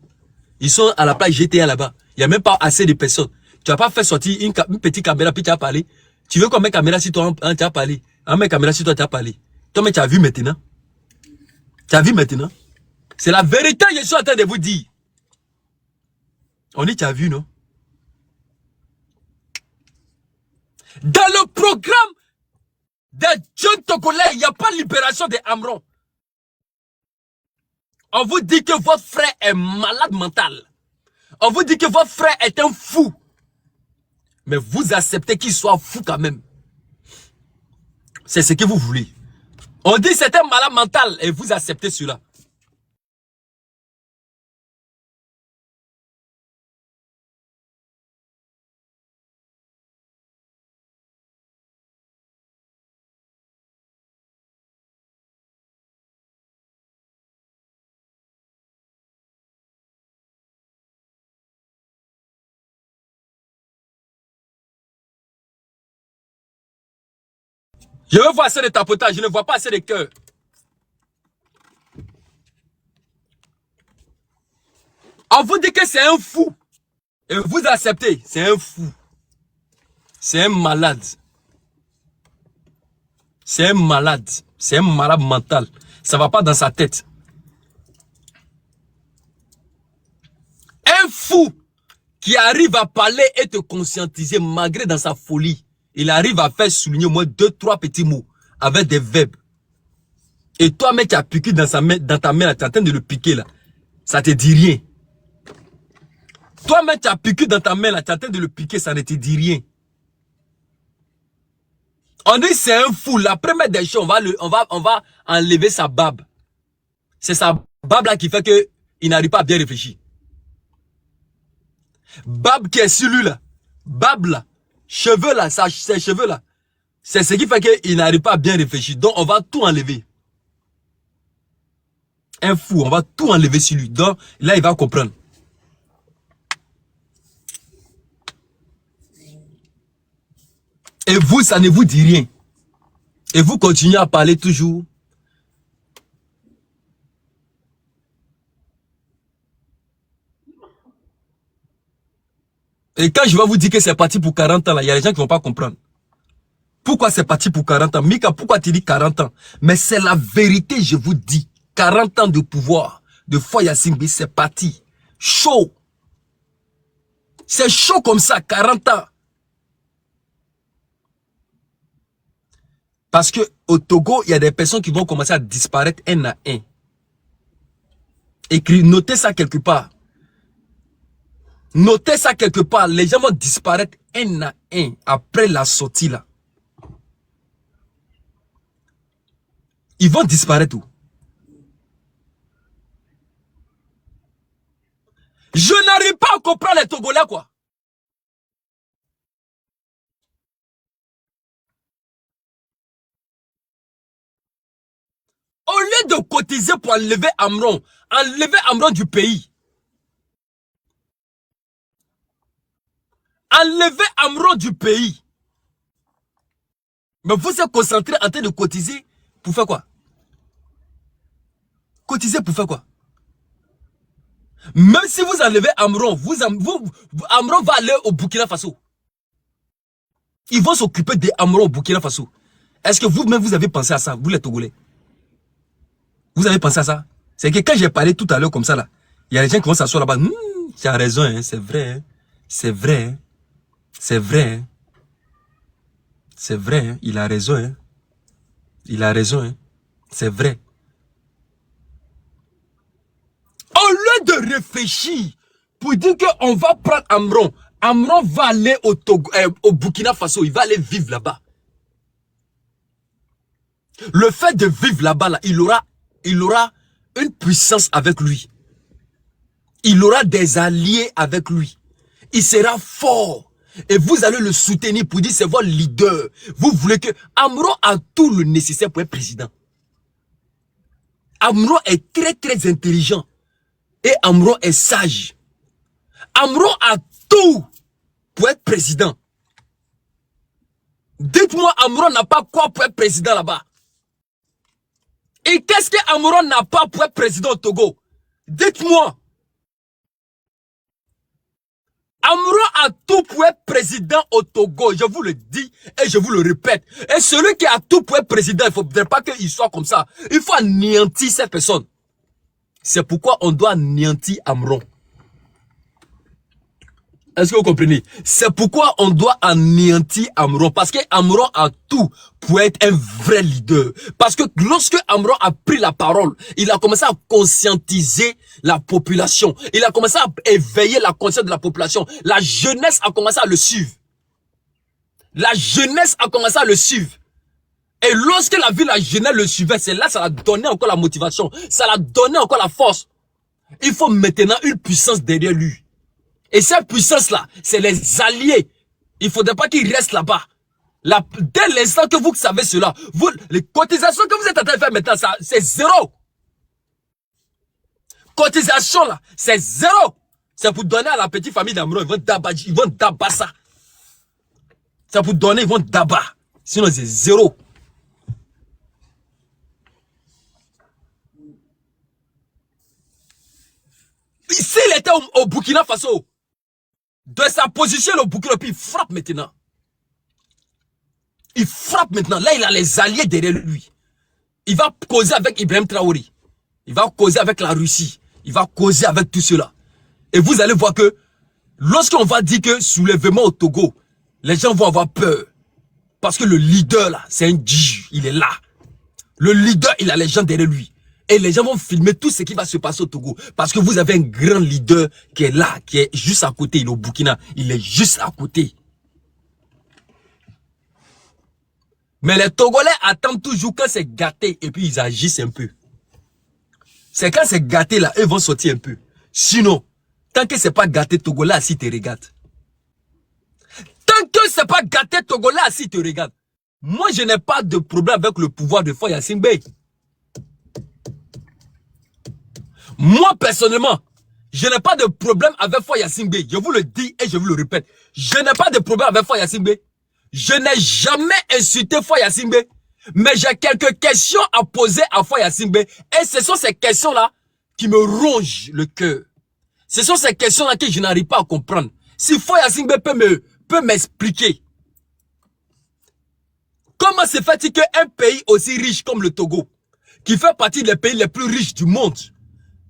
Ils sont à la place GTA là-bas. Il n'y a même pas assez de personnes. Tu vas pas faire sortir une petite caméra puis tu as parlé. Tu veux qu'on mette caméra si toi tu as parlé? On met caméra si toi tu as parlé. Toi mais tu as vu maintenant? Tu as vu maintenant? C'est la vérité que je suis en train de vous dire. On dit tu as vu, non? Dans le programme des jeunes Togolais, il n'y a pas de libération des Amron. On vous dit que votre frère est malade mental. On vous dit que votre frère est un fou. Mais vous acceptez qu'il soit fou quand même. C'est ce que vous voulez. On dit que c'est un malade mental et vous acceptez cela. Je veux voir assez de tapotage, je ne vois pas assez de cœur. On vous dit que c'est un fou. Et vous acceptez, c'est un fou. C'est un malade. C'est un malade. C'est un malade mental. Ça ne va pas dans sa tête. Un fou qui arrive à parler et te conscientiser malgré dans sa folie. Il arrive à faire souligner au moins 2-3 petits mots avec des verbes. Et toi, mec, tu as piqué dans ta main, là, tu es en train de le piquer là. Ça te dit rien. Toi, mec, tu as piqué dans ta main là, tu es en train de le piquer, ça ne te dit rien. On dit c'est un fou. La première des choses, on va enlever sa barbe. C'est sa barbe là qui fait qu'il n'arrive pas à bien réfléchir. Barbe qui est sur lui là. Barbe là. Cheveux là, ses cheveux là. C'est ce qui fait qu'il n'arrive pas à bien réfléchir. Donc on va tout enlever. Un fou, on va tout enlever sur lui. Donc là il va comprendre. Et vous, ça ne vous dit rien. Et vous continuez à parler toujours. Et quand je vais vous dire que c'est parti pour 40 ans, là, il y a des gens qui ne vont pas comprendre. Pourquoi c'est parti pour 40 ans? Mika, pourquoi tu dis 40 ans? Mais c'est la vérité, je vous dis. 40 ans de pouvoir de Foya Singbi, c'est parti. Chaud. C'est chaud comme ça, 40 ans. Parce que au Togo, il y a des personnes qui vont commencer à disparaître un à un. Écris, notez ça quelque part. Notez ça quelque part. Les gens vont disparaître un à un après la sortie là. Ils vont disparaître où? Je n'arrive pas à comprendre les Togolais quoi. Au lieu de cotiser pour enlever Amron du pays. Enlever Amron du pays. Mais vous êtes concentré en train de cotiser pour faire quoi? Cotiser pour faire quoi? Même si vous enlevez Amron, Amron va aller au Burkina Faso. Ils vont s'occuper des Amron au Burkina Faso. Est-ce que vous-même vous avez pensé à ça, vous les Togolais? Vous avez pensé à ça? C'est que quand j'ai parlé tout à l'heure comme ça là, il y a des gens qui vont s'asseoir là-bas. Tu as raison, hein, c'est vrai. Hein, c'est vrai. Hein, c'est vrai. Hein, c'est vrai. Hein, il a raison. Hein, il a raison. Hein, c'est vrai. Au lieu de réfléchir pour dire qu'on va prendre Amron, Amron va aller au Togo, au Burkina Faso, il va aller vivre là-bas. Le fait de vivre là-bas, là, il aura une puissance avec lui. Il aura des alliés avec lui. Il sera fort. Et vous allez le soutenir pour dire c'est votre leader. Vous voulez que Amron a tout le nécessaire pour être président. Amron est très très intelligent. Et Amron est sage. Amron a tout pour être président. Dites-moi, Amron n'a pas quoi pour être président là-bas? Et qu'est-ce que Amron n'a pas pour être président au Togo? Dites-moi. Amron a tout pour être président au Togo. Je vous le dis et je vous le répète. Et celui qui a tout pour être président, il ne faudrait pas qu'il soit comme ça. Il faut anéantir ces personnes. C'est pourquoi on doit anéantir Amron. Est-ce que vous comprenez? C'est pourquoi on doit anéantir Amron. Parce que Amron a tout pour être un vrai leader. Parce que lorsque Amron a pris la parole, il a commencé à conscientiser la population. Il a commencé à éveiller la conscience de la population. La jeunesse a commencé à le suivre. La jeunesse a commencé à le suivre. Et lorsque la jeunesse le suivait, c'est là ça a donné encore la motivation. Ça a donné encore la force. Il faut maintenant une puissance derrière lui. Et cette puissance-là, c'est les alliés. Il ne faudrait pas qu'ils restent là-bas. Dès l'instant que vous savez cela, les cotisations que vous êtes en train de faire maintenant, c'est zéro. Cotisation là, c'est zéro. C'est pour donner à la petite famille d'Amron. Ils vont d'abat ça. C'est pour donner, ils vont d'abat. Sinon, c'est zéro. S'il était au Burkina Faso, de sa position, le Burkina, puis il frappe maintenant. Il frappe maintenant. Là, il a les alliés derrière lui. Il va causer avec Ibrahim Traoré. Il va causer avec la Russie. Il va causer avec tout cela. Et vous allez voir que lorsqu'on va dire que soulèvement au Togo, les gens vont avoir peur. Parce que le leader là, c'est un djih, il est là. Le leader, il a les gens derrière lui. Et les gens vont filmer tout ce qui va se passer au Togo. Parce que vous avez un grand leader qui est là, qui est juste à côté. Il est au Burkina. Il est juste à côté. Mais les Togolais attendent toujours quand c'est gâté et puis ils agissent un peu. C'est quand c'est gâté là, eux vont sortir un peu. Sinon, tant que c'est pas gâté, Togolais assis te regarde. Tant que c'est pas gâté, Togolais assis te regarde. Moi, je n'ai pas de problème avec le pouvoir de Faye Yassine Bey. Moi, personnellement, je n'ai pas de problème avec Faye Yassine Bey. Je vous le dis et je vous le répète. Je n'ai pas de problème avec Faye Yassine Bey. Je n'ai jamais insulté Faye Yassine Bey. Mais j'ai quelques questions à poser à Faye Yassine Bey. Et ce sont ces questions-là qui me rongent le cœur. Ce sont ces questions-là que je n'arrive pas à comprendre. Si Faye Yassine Bey peut m'expliquer. Comment se fait-il qu'un pays aussi riche comme le Togo, qui fait partie des pays les plus riches du monde,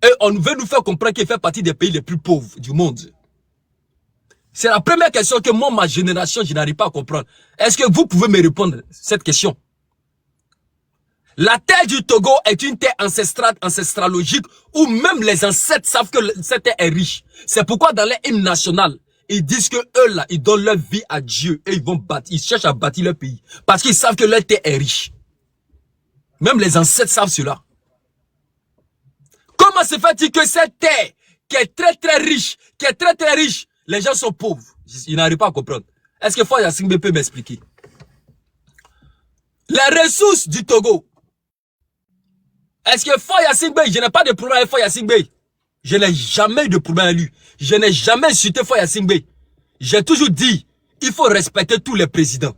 et on veut nous faire comprendre qu'il fait partie des pays les plus pauvres du monde? C'est la première question que moi, ma génération, je n'arrive pas à comprendre. Est-ce que vous pouvez me répondre à cette question? La terre du Togo est une terre ancestralogique où même les ancêtres savent que cette terre est riche. C'est pourquoi dans les hymnes nationaux, ils disent que eux là, ils donnent leur vie à Dieu et ils cherchent à bâtir leur pays. Parce qu'ils savent que leur terre est riche. Même les ancêtres savent cela. Comment se fait-il que cette terre, qui est très riche, les gens sont pauvres? Ils n'arrivent pas à comprendre. Est-ce que Faye Yassine Bey peut m'expliquer? Les ressources du Togo. Est-ce que Faye Yassine Bey, je n'ai pas de problème avec Faye Yassine Bey. Je n'ai jamais eu de problème avec lui. Je n'ai jamais insulté Faye Yassine Bey. J'ai toujours dit, il faut respecter tous les présidents.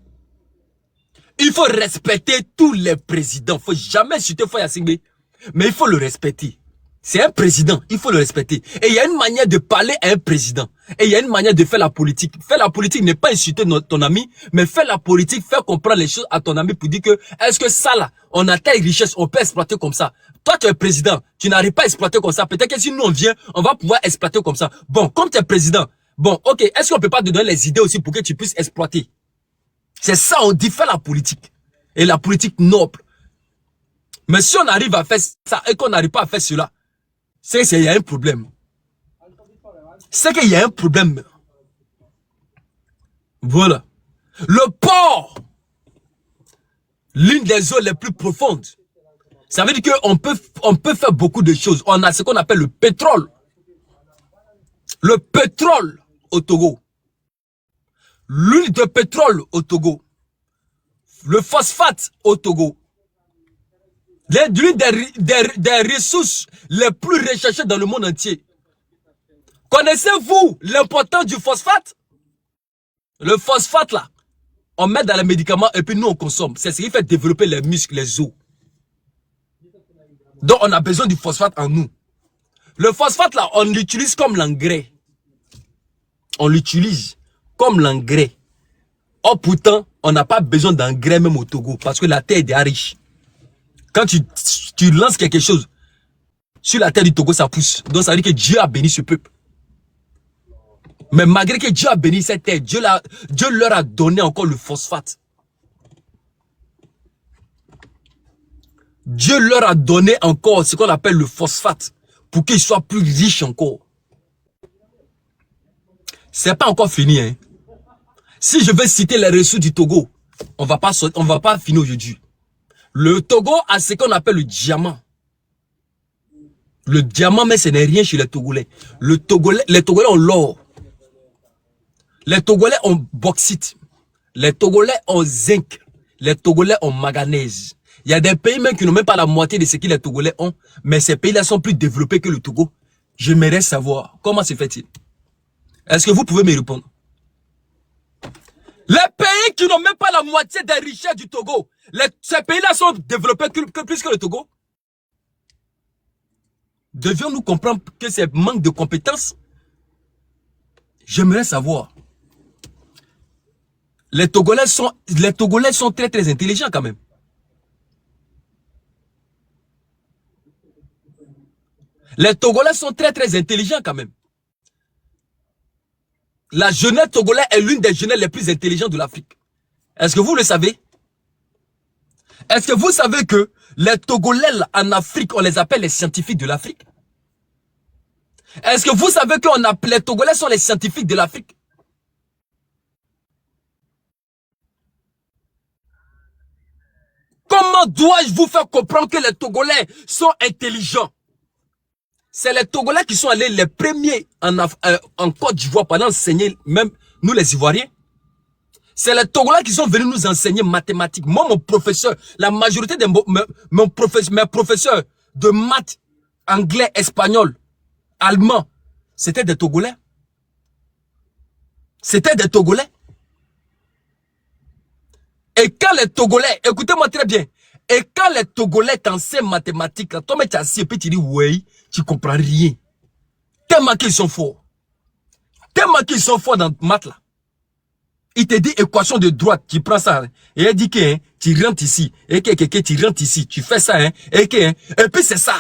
Il faut respecter tous les présidents. Il ne faut jamais insulter Faye Yassine Bey. Mais il faut le respecter. C'est un président, il faut le respecter. Et il y a une manière de parler à un président. Et il y a une manière de faire la politique. Faire la politique n'est pas insulter ton ami, mais faire la politique, faire comprendre les choses à ton ami pour dire que, est-ce que ça là, on a telle richesse, on peut exploiter comme ça. Toi, tu es président, tu n'arrives pas à exploiter comme ça. Peut-être que si nous on vient, on va pouvoir exploiter comme ça. Bon, comme tu es président, bon, ok, est-ce qu'on peut pas te donner les idées aussi pour que tu puisses exploiter? C'est ça, on dit faire la politique. Et la politique noble. Mais si on arrive à faire ça et qu'on n'arrive pas à faire cela, c'est qu'il y a un problème. C'est qu'il y a un problème. Voilà. Le port, l'une des eaux les plus profondes. Ça veut dire qu'on peut faire beaucoup de choses. On a ce qu'on appelle le pétrole. Le pétrole au Togo. L'huile de pétrole au Togo. Le phosphate au Togo. L'une des ressources les plus recherchées dans le monde entier. Connaissez-vous l'importance du phosphate? Le phosphate là, on met dans les médicaments et puis nous on consomme. C'est ce qui fait développer les muscles, les os. Donc on a besoin du phosphate en nous. Le phosphate là, on l'utilise comme l'engrais. On l'utilise comme l'engrais. Or pourtant, on n'a pas besoin d'engrais même au Togo parce que la terre est déjà riche. Quand tu lances quelque chose, sur la terre du Togo, ça pousse. Donc ça veut dire que Dieu a béni ce peuple. Mais malgré que Dieu a béni cette terre, Dieu leur a donné encore le phosphate. Dieu leur a donné encore ce qu'on appelle le phosphate pour qu'ils soient plus riches encore. C'est pas encore fini, hein. Si je veux citer les ressources du Togo, on va pas finir aujourd'hui. Le Togo a ce qu'on appelle le diamant. Le diamant, mais ce n'est rien chez les Togolais. Les Togolais ont l'or. Les Togolais ont bauxite. Les Togolais ont zinc. Les Togolais ont manganèse. Il y a des pays même qui n'ont même pas la moitié de ce que les Togolais ont. Mais ces pays-là sont plus développés que le Togo. J'aimerais savoir comment se fait-il. Est-ce que vous pouvez me répondre? Les pays qui n'ont même pas la moitié des richesses du Togo, ces pays-là sont développés plus que le Togo. Devions-nous comprendre que c'est manque de compétences? J'aimerais savoir. les Togolais sont très très intelligents quand même. Les Togolais sont très très intelligents quand même. La jeunesse togolaise est l'une des jeunesses les plus intelligentes de l'Afrique. Est-ce que vous le savez? Est-ce que vous savez que les Togolais en Afrique, on les appelle les scientifiques de l'Afrique? Est-ce que vous savez qu'on appelle les Togolais sont les scientifiques de l'Afrique? Comment dois-je vous faire comprendre que les Togolais sont intelligents? C'est les Togolais qui sont allés les premiers en Côte d'Ivoire pendant enseigner, même nous les Ivoiriens. C'est les Togolais qui sont venus nous enseigner mathématiques. Moi, mon professeur, la majorité de mes professeurs de maths, anglais, espagnol, allemand, c'était des Togolais. C'était des Togolais. Et quand les Togolais, écoutez-moi très bien, et quand les Togolais t'enseignent mathématiques, toi, tu es assis et puis tu dis, oui, tu comprends rien. Tellement qu'ils sont forts. Tellement qu'ils sont forts dans maths là. Il te dit équation de droite, tu prends ça, hein, et il dit que hein, tu rentres ici, et que tu rentres ici, tu fais ça, hein, et puis c'est ça.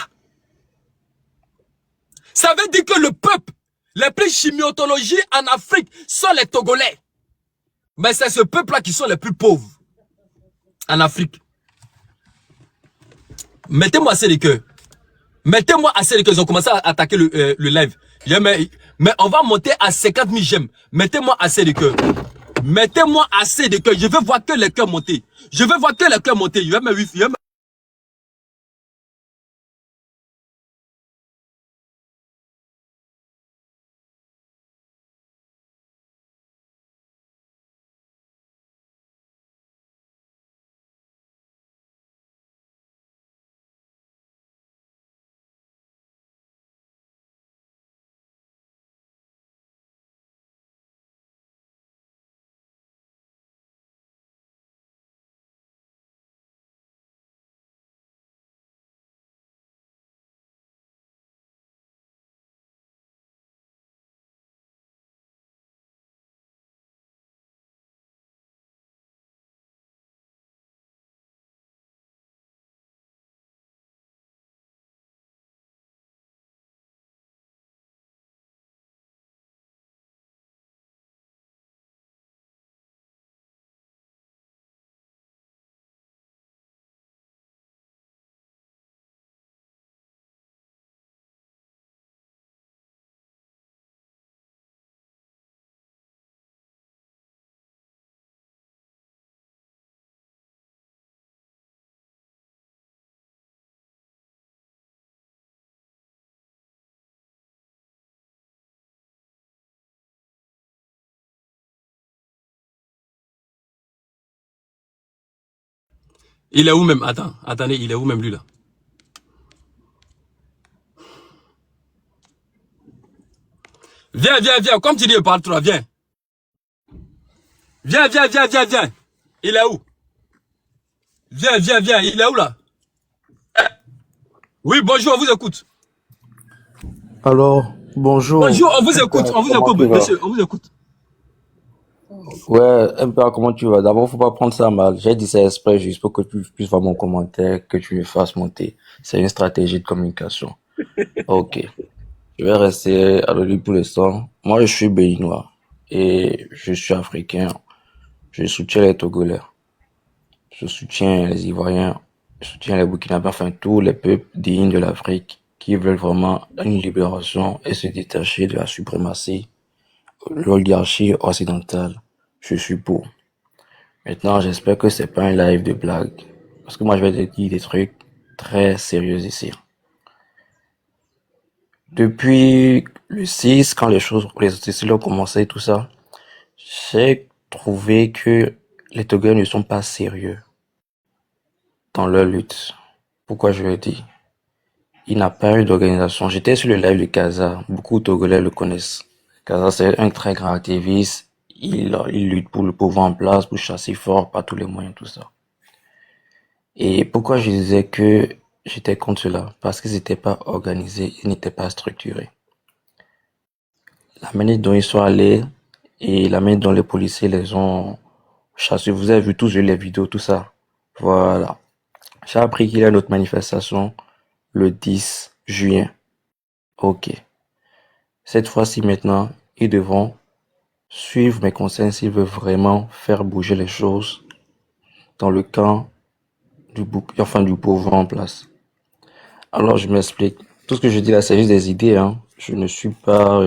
Ça veut dire que le peuple, les plus chimiotologies en Afrique sont les Togolais. Mais c'est ce peuple-là qui sont les plus pauvres en Afrique. Mettez-moi assez de cœur. Mettez-moi assez de cœur. Ils ont commencé à attaquer le live. Mais on va monter à 50 000 j'aime. Mettez-moi assez de cœur. Mettez-moi assez de cœur. Je veux voir que les cœurs monter. Je veux voir que les cœurs monter. Il est où même? Attendez, il est où même lui là? Viens. Comme tu dis, parle toi, viens. Viens. Il est où? Viens. Il est où là? Oui, bonjour, on vous écoute. Alors, bonjour. Bonjour, on vous écoute, Comment tu vas? monsieur, on vous écoute. Ouais, MPA, comment tu vas? D'abord, faut pas prendre ça mal. J'ai dit ça exprès juste pour que tu puisses voir mon commentaire, que tu me fasses monter. C'est une stratégie de communication. Ok. Je vais rester anonyme pour l'instant. Moi, je suis béninois et je suis africain. Je soutiens les Togolais. Je soutiens les Ivoiriens. Je soutiens les Burkinabés, enfin tous les peuples dignes de l'Afrique qui veulent vraiment une libération et se détacher de la suprématie, l'oligarchie occidentale. Je suis pour. Maintenant, j'espère que c'est pas un live de blague. Parce que moi, je vais te dire des trucs très sérieux ici. Depuis le 6, quand les hostilités ont commencé, tout ça, j'ai trouvé que les Togolais ne sont pas sérieux dans leur lutte. Pourquoi je le dis? Il n'a pas eu d'organisation. J'étais sur le live de Kaza. Beaucoup de Togolais le connaissent. Kaza, c'est un très grand activiste. Il lutte pour le pouvoir en place, pour chasser fort par tous les moyens, tout ça. Et pourquoi je disais que j'étais contre cela? Parce qu'ils n'étaient pas organisés, ils n'étaient pas structurés. La manière dont ils sont allés et la manière dont les policiers les ont Vous avez vu tous les vidéos, tout ça. Voilà. J'ai appris qu'il y a une autre manifestation le 10 juin. Ok. Cette fois-ci maintenant, ils devront suivre mes conseils s'ils veulent vraiment faire bouger les choses dans le camp du pouvoir en place. Alors je m'explique. Tout ce que je dis là, c'est juste des idées, hein. Je ne suis pas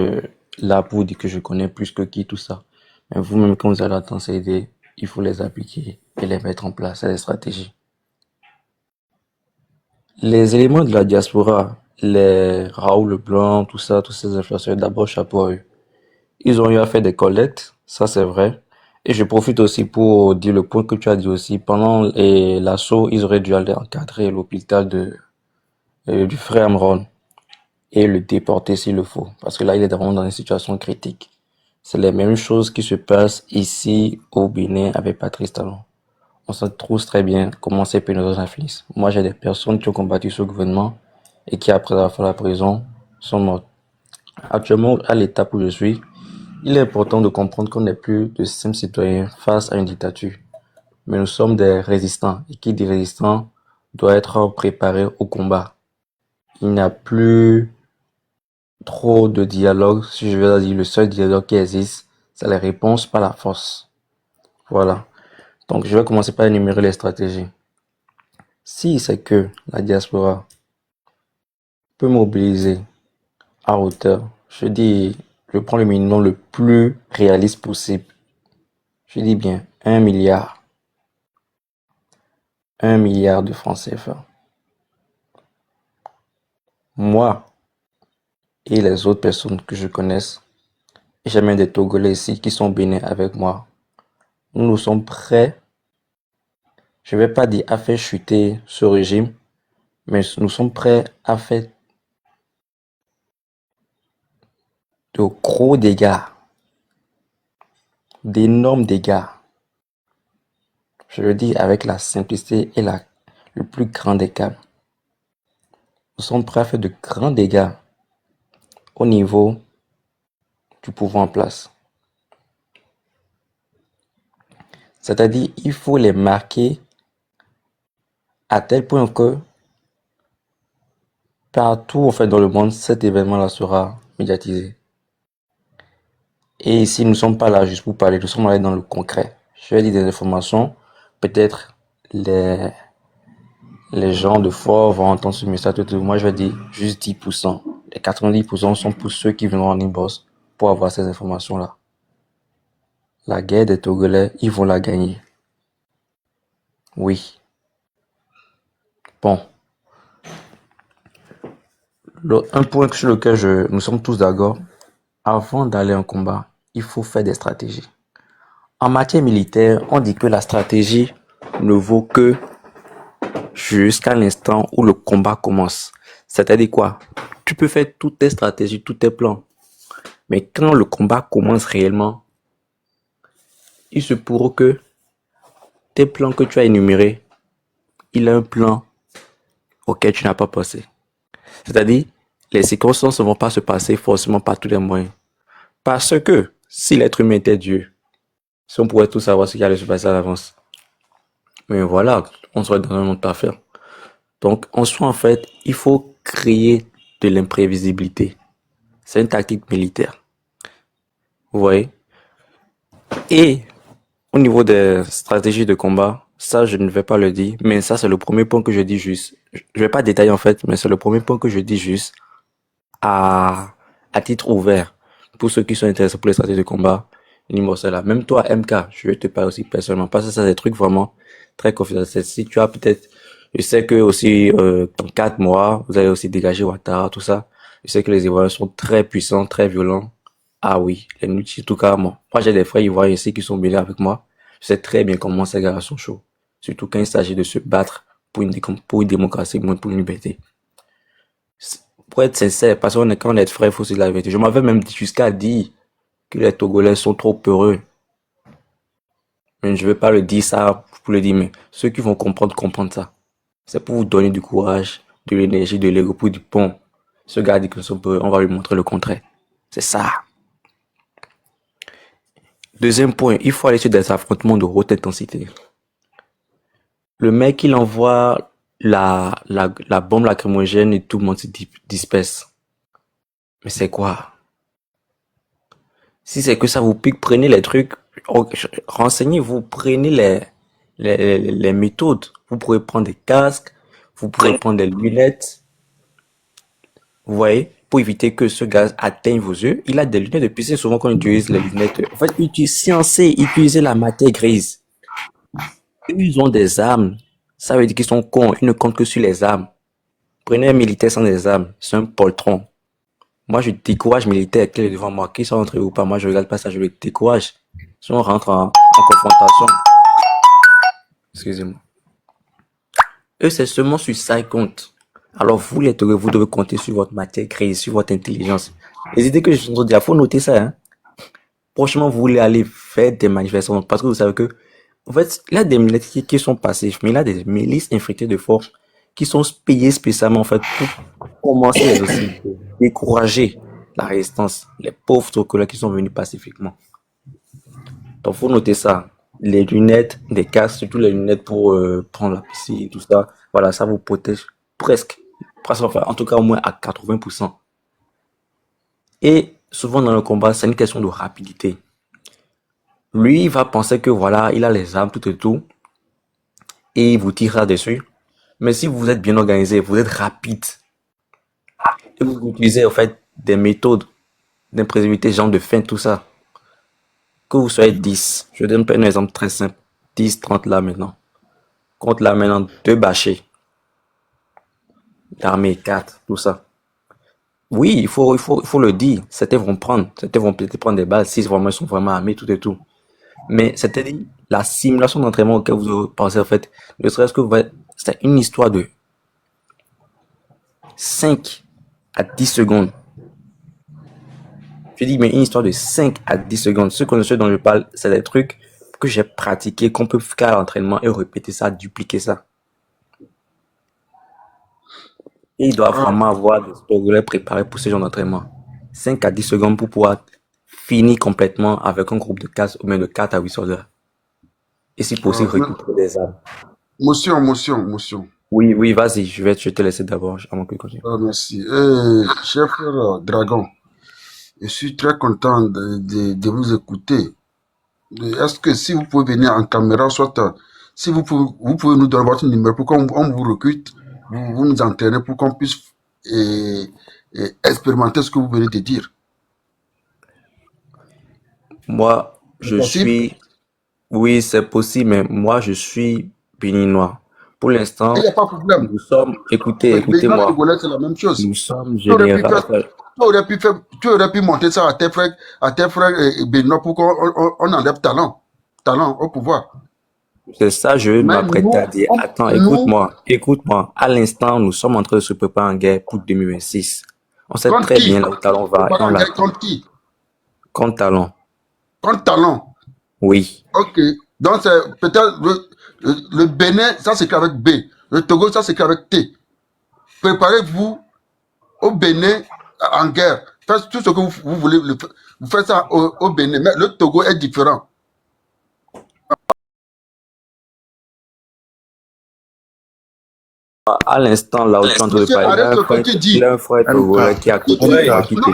là pour dire que je connais plus que qui, tout ça. Mais vous-même, quand vous allez attendre ces idées, il faut les appliquer et les mettre en place, c'est des stratégies. Les éléments de la diaspora, les Raoul Leblanc, tout ça, tous ces influenceurs, d'abord chapeau à eux. Ils ont eu à faire des collectes, ça c'est vrai. Et je profite aussi pour dire le point que tu as dit aussi. Pendant l'assaut, ils auraient dû aller encadrer l'hôpital du frère Amron et le déporter s'il le faut. Parce que là, il est vraiment dans une situation critique. C'est les mêmes choses qui se passent ici au Bénin avec Patrice Talon. On sait tous très bien comment ces pénalités finissent. Moi, j'ai des personnes qui ont combattu ce gouvernement et qui, après avoir fait la prison, sont mortes. Actuellement, à l'étape où je suis, il est important de comprendre qu'on n'est plus de simples citoyens face à une dictature. Mais nous sommes des résistants. Et qui dit résistant doit être préparé au combat. Il n'y a plus trop de dialogue. Si je veux dire, le seul dialogue qui existe, c'est les réponses par la force. Voilà. Donc, je vais commencer par énumérer les stratégies. Si c'est que la diaspora peut mobiliser à hauteur, je prends le minimum le plus réaliste possible. Je dis bien 1 milliard. 1 milliard de francs CFA. Moi et les autres personnes que je connaisse, et j'ai même des Togolais ici qui sont bénis avec moi, nous sommes prêts, je ne vais pas dire à faire chuter ce régime, mais nous sommes prêts à faire de gros dégâts, d'énormes dégâts. Je le dis avec la simplicité et le plus grand des calmes. Nous sommes prêts à faire de grands dégâts au niveau du pouvoir en place. C'est-à-dire, il faut les marquer à tel point que partout en fait dans le monde, cet événement-là sera médiatisé. Et ici, nous ne sommes pas là juste pour parler, nous sommes là dans le concret. Je vais dire des informations, peut-être les gens de fort vont entendre ce message. Moi, je vais dire juste 10%. Les 90% sont pour ceux qui viendront en inbox pour avoir ces informations-là. La guerre des Togolais, ils vont la gagner. Oui. Bon. Un point sur lequel nous sommes tous d'accord, avant d'aller en combat, il faut faire des stratégies. En matière militaire, on dit que la stratégie ne vaut que jusqu'à l'instant où le combat commence. C'est-à-dire quoi? Tu peux faire toutes tes stratégies, tous tes plans. Mais quand le combat commence réellement, il se pourrait que tes plans que tu as énumérés, il y a un plan auquel tu n'as pas pensé. C'est-à-dire, les circonstances ne vont pas se passer forcément par tous les moyens. Parce que si l'être humain était Dieu, si on pourrait tout savoir ce qui allait se passer à l'avance. Mais voilà, on serait dans un autre affaire. Donc, en soi, en fait, il faut créer de l'imprévisibilité. C'est une tactique militaire. Vous voyez? Et au niveau des stratégies de combat, ça, je ne vais pas le dire, mais ça, c'est le premier point que je dis juste. Je vais pas détailler, en fait, mais c'est le premier point que je dis juste à titre ouvert. Pour ceux qui sont intéressés pour les stratégies de combat, numéro c'est là. Même toi, MK, je vais te parler aussi personnellement, parce que ça, c'est des trucs vraiment très confidentiels. Si tu as peut-être, je sais que aussi, dans 4 mois, vous allez aussi dégager Ouattara, tout ça. Je sais que les Ivoiriens sont très puissants, très violents. Ah oui, les Nutsi, tout carrément. Moi, j'ai des frères Ivoiriens ici qui sont bien avec moi. Je sais très bien comment ces gars sont chauds. Surtout quand il s'agit de se battre pour une démocratie, pour une liberté. Pour être sincère, parce qu'on est, quand on est frère, il faut se dire la vérité. Je m'avais même dit jusqu'à dire que les Togolais sont trop peureux. Mais je ne vais pas le dire ça pour le dire, mais ceux qui vont comprendre ça. C'est pour vous donner du courage, de l'énergie, de l'ego, pour dire, bon, ce gars dit qu'ils sont peureux, on va lui montrer le contraire. C'est ça. Deuxième point, il faut aller sur des affrontements de haute intensité. Le mec, il envoie la bombe lacrymogène et tout le monde se disperse. Mais c'est quoi? Si c'est que ça vous pique, prenez les trucs, renseignez-vous, prenez les méthodes. Vous pourrez prendre des casques, vous pourrez prendre des lunettes, vous voyez, pour éviter que ce gaz atteigne vos yeux. Il a des lunettes de piscine, souvent qu'on utilise les lunettes. En fait, utilisez la matière grise. Ils ont des armes. Ça veut dire qu'ils sont cons, ils ne comptent que sur les armes. Prenez un militaire sans des armes, c'est un poltron. Moi, je décourage militaires qui est devant moi, qu'ils sont entrés ou pas. Moi, je regarde pas ça, je le décourage. Si on rentre en confrontation, excusez-moi. Eux, c'est seulement sur ça qu'ils comptent. Alors, vous, les Togolais, vous devez compter sur votre matière grise, sur votre intelligence. Les idées que je vous dis, il faut noter ça, hein. Prochainement, vous voulez aller faire des manifestations parce que vous savez que, en fait, il y a des milices qui sont passifs, mais il y a des milices infiltrées de force qui sont payées spécialement, en fait, pour commencer les hostilités, décourager la résistance, les pauvres Togolais qui sont venus pacifiquement. Donc, faut noter ça. Les lunettes, des casques, surtout les lunettes pour prendre la piscine, tout ça. Voilà, ça vous protège presque, enfin, en tout cas au moins à 80%. Et souvent dans le combat, c'est une question de rapidité. Lui, il va penser que voilà, il a les armes, tout et tout, et il vous tirera dessus. Mais si vous êtes bien organisé, vous êtes rapide, et vous utilisez en fait des méthodes d'imprévisibilité, genre de feinte, tout ça, que vous soyez 10, je donne un exemple très simple, 10, 30 là maintenant, contre là maintenant 2 bâchés, d'armée 4, tout ça. Oui, il faut le dire, certains vont peut-être prendre des balles, si vraiment ils sont vraiment armés, tout et tout. Mais c'était la simulation d'entraînement auquel vous pensez en fait, ne serait-ce que c'est une histoire de 5 à 10 secondes. Je dis, mais une histoire de 5 à 10 secondes. Ce dont je parle, c'est des trucs que j'ai pratiqués, qu'on peut faire à l'entraînement et répéter ça, dupliquer ça. Et il doit vraiment avoir des Togolais préparés pour ce genre d'entraînement. 5 à 10 secondes pour pouvoir finir complètement avec un groupe de 4 ou même de 4 à 8 soldats. Et si possible, récupérer des armes. Motion. Oui, vas-y, je vais te laisser d'abord, avant que je continue. Merci. Cher frère Dragon, je suis très content de vous écouter. Est-ce que si vous pouvez venir en caméra, soit si vous pouvez nous donner votre numéro pour qu'on vous recrute, vous nous entraînez pour qu'on puisse expérimenter ce que vous venez de dire. Moi, je suis... Oui, c'est possible, mais moi, je suis béninois. Pour l'instant, il n'y a pas de problème. Nous sommes... Écoutez-moi. C'est la même chose. Nous sommes général. Tu aurais pu monter ça à tes frères béninois pour qu'on enlève talent au pouvoir. C'est ça, je m'apprête à dire. Attends, écoute-moi. À l'instant, nous sommes en train de se préparer en guerre pour 2026. On sait très bien là où Talon va. Contre qui? Contre Talon. Contre Talon? Oui. Ok. Donc, c'est peut-être le Bénin, ça s'écrit avec B. Le Togo, ça s'écrit avec T. Préparez-vous au Bénin en guerre. Faites tout ce que vous voulez. Vous faites ça au Bénin. Mais le Togo est différent. À l'instant, là où tu es en train de parler, il y a un frère togolais qui a quitté.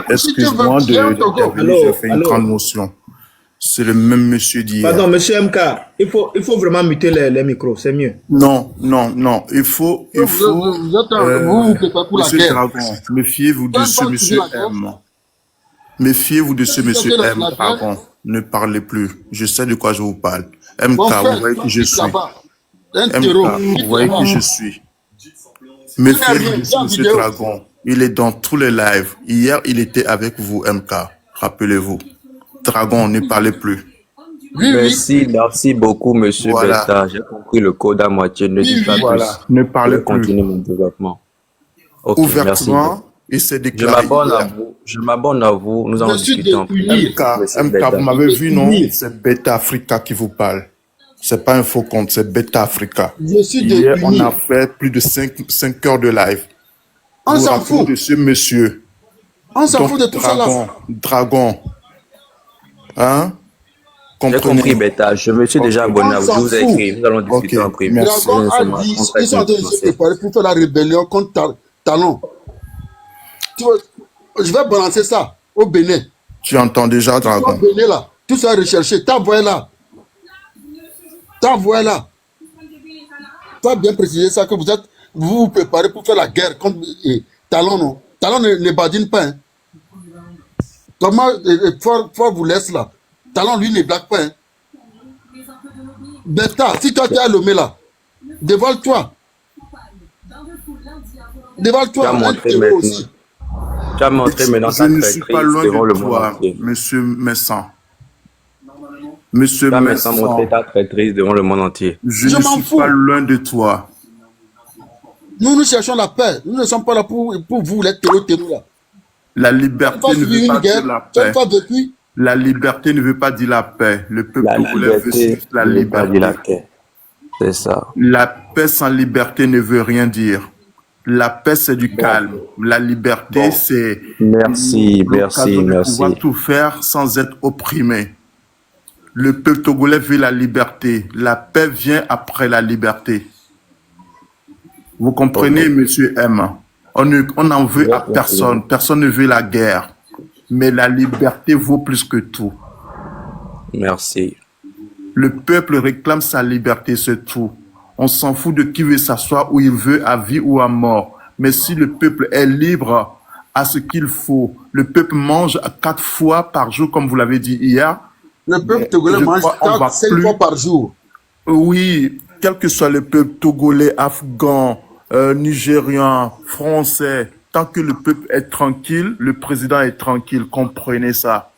Excuse-moi je fais une grande motion. C'est le même monsieur d'hier. Pardon, monsieur MK, il faut vraiment muter les micros, c'est mieux. Non, il faut... Monsieur Dragon, méfiez-vous de ce monsieur M. Méfiez-vous de ce monsieur M, Dragon. Ne parlez plus. Je sais de quoi je vous parle. MK, vous voyez qui je suis. MK, vous voyez qui je suis. Méfiez-vous de ce monsieur Dragon. Il est dans tous les lives. Hier, il était avec vous, MK. Rappelez-vous. Dragon, ne parlez plus. Merci beaucoup, monsieur Beta. J'ai compris le code à moitié. Ne dites pas plus. Ne parlez plus. Continue mon développement. Okay, ouvertement, il s'est déclaré. Je m'abonne à vous. Nous allons discuter en plus. MK, vous m'avez vu, non? C'est Beta Africa qui vous parle. C'est pas un faux compte, c'est Beta Africa. Hier, on a fait plus de 5 heures de live. On s'en fout de ce monsieur. On s'en fout de tout ça là. Dragon. Hein? J'ai compris, Comprenez? Beta. Je me suis Ok. déjà abonné à On vous. Je s'en vous ai fout. écrit. Nous allons Ok, discuter en privé. merci. Dragon a C'est moi, dit, contact ils sont en train de se confidentiel. préparer pour faire la rébellion contre Talon. Tu vois, je vais balancer ça au Bénin. Tu entends déjà, Au Dragon? Bénin là, tout ça recherché. T'envoies là. T'envoies là. Tu as bien précisé ça que vous vous préparez pour faire la guerre contre Talon, non? Talon ne badine pas. Hein. Comment Fort vous laisse là? Talon, lui, ne blague pas. Hein. Beta, si toi tu es à Lomé là, dévoile-toi. Tu as Dévoile-toi. Un montré terreau maintenant. aussi. Tu as montré maintenant Je ta ne suis pas traîtrise loin devant de le monde toi, entier. monsieur Messan. Monsieur Tu as maintenant montré Messan, ta traîtrise devant le monde entier. je Je ne m'en suis fous. pas loin de toi. Nous cherchons la paix. Nous ne sommes pas là pour vous, les terreaux là. La Tu n'as liberté pas ne suivi veut une pas dire guerre. la Tu n'as paix. pas vécu. La liberté ne veut pas dire la paix. Le peuple La togolais veut liberté juste la ne veut pas dire la liberté. paix. C'est ça. La paix sans liberté ne veut rien dire. La paix, c'est du calme. La liberté, c'est Merci, l'occasion de merci. pouvoir tout faire sans être opprimé. Le peuple togolais veut la liberté. La paix vient après la liberté. Vous comprenez, monsieur M? On n'en veut à personne. Personne ne veut la guerre. Mais la liberté vaut plus que tout. Merci. Le peuple réclame sa liberté, c'est tout. On s'en fout de qui veut s'asseoir où il veut, à vie ou à mort. Mais si le peuple est libre à ce qu'il faut, le peuple mange 4 fois par jour, comme vous l'avez dit hier. Le peuple togolais Je mange crois qu'on va 5 plus- fois par jour. Oui, quel que soit le peuple togolais, afghan, nigérian, français, tant que le peuple est tranquille, le président est tranquille, comprenez ça.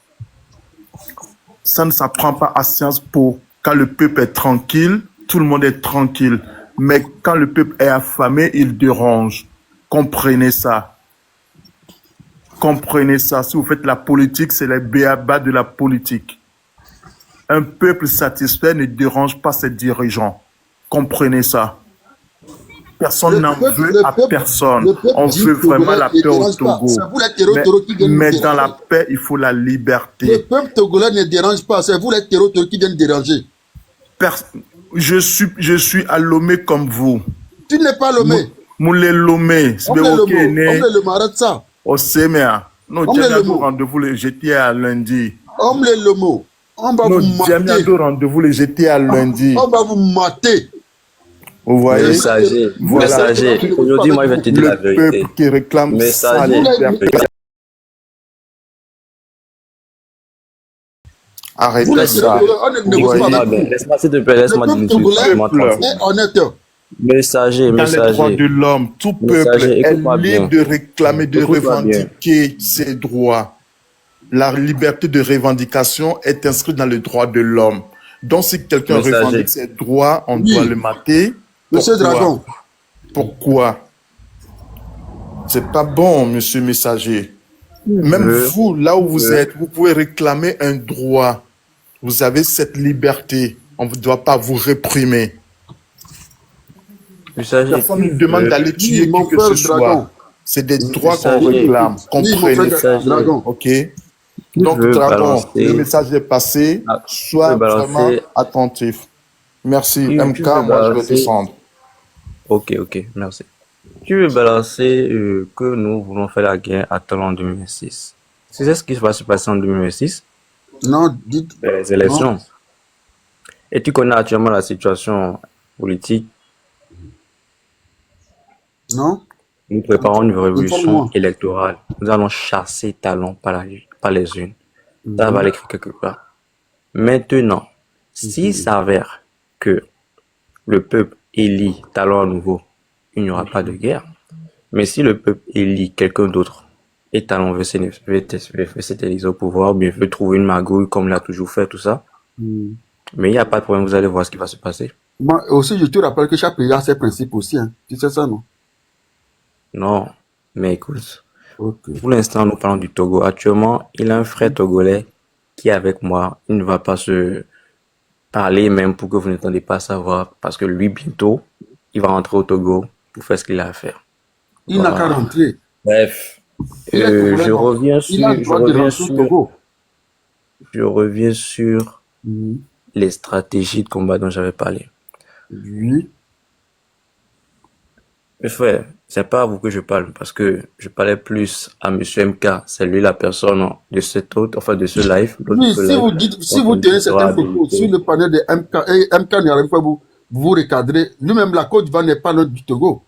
Ça ne s'apprend pas à Sciences Po. Quand le peuple est tranquille, tout le monde est tranquille. Mais quand le peuple est affamé, il dérange. Comprenez ça. Comprenez ça. Si vous faites la politique, c'est les béabas de la politique. Un peuple satisfait ne dérange pas ses dirigeants. Comprenez ça. Personne n'en veut à personne. On veut vraiment la paix au Togo. C'est vous les terreaux qui viennent nous Mais dans la déranger. paix, il faut la Le liberté. peuple togolais ne dérange pas. C'est vous les terreaux qui viennent déranger. Je suis à Lomé comme vous. Tu n'es pas Lomé. Moulé Lomé. On C'est est ok, né. le arrête ça. Au Séméa. Non, On est le Djamiado mot. rendez-vous le j'étais à lundi. On est le mot. On va Non, vous mater. Djamiado rendez-vous le j'étais à lundi. On va vous mater. Vous voyez? Messager, Voilà. messager. Aujourd'hui, moi, je vais te dire la Le vérité. peuple qui réclame sa Messager. liberté. Vous Arrêtez les ça. terreaux, on ne négocie voyez. pas avec vous. Laisse-moi, s'il te plaît, laisse-moi Le peuple dire une chose. togolais Laisse-moi tranquille. est honnête. Messager, Dans les droits messager. de l'homme, tout Messager, peuple est écoute-moi libre bien. de réclamer, de Écoute-moi bien. revendiquer ses droits. La liberté de revendication est inscrite dans le droit de l'homme. Donc, si quelqu'un Messager. revendique ses droits, on Oui. doit le mater. Monsieur Pourquoi? Dragon, Pourquoi? C'est pas bon, monsieur Messager. Même veux- vous, là où vous êtes, vous pouvez réclamer un droit. Vous avez cette liberté. On ne doit pas vous réprimer. Messager. Personne ne demande d'aller tuer mon qui que frère ce soit. Dragon. C'est des droits qu'on Messager. réclame. Oui, mon Comprenez frère ça. Dragon. OK? Donc, veux Dragon, balancer- le message est passé. Ah, Sois je veux balancer- vraiment attentif. Merci. Tu MK, veux moi, je vais balancer- descendre. Ok, merci. Tu veux balancer que nous voulons faire la guerre à Talon en 2026. Tu sais ce qui va se passer en 2026? Non, dites. Les élections. Et tu connais actuellement la situation politique. Non. Nous préparons une révolution Informe-moi. électorale. Nous allons chasser Talon par les unes. Ça va l'écrire quelque part. Maintenant, s'il s'avère que le peuple élit Talon à nouveau, il n'y aura pas de guerre. Mais si le peuple élit quelqu'un d'autre et Talon veut s'éterniser au pouvoir, ou bien veut trouver une magouille comme il a toujours fait, tout ça, mais il n'y a pas de problème, vous allez voir ce qui va se passer. Moi aussi, je te rappelle que chaque pays a ses principes aussi. Hein. Tu sais ça, non? Non, mais écoute, Ok. pour l'instant, nous parlons du Togo. Actuellement, il a un frère togolais qui est avec moi. Il ne va pas se parler même pour que vous n'entendez pas savoir, parce que lui, bientôt, il va rentrer au Togo pour faire ce qu'il a à faire. Il n'a qu'à rentrer. Bref, Il est togolais, je non? reviens Il a le droit de rentrer au Togo. je reviens sur Mhm. les stratégies de combat dont j'avais parlé. Oui. Mes frères, c'est pas à vous que je parle parce que je parlais plus à Monsieur MK. C'est lui la personne de cet autre, enfin de ce live, l'autre Oui, si live. vous dites, si Donc, vous il tenez sera certains propos sur habilité. le panel de MK, et MK n'arrive pas à vous recadrer, lui-même, la Côte d'Ivoire n'est pas notre du Togo.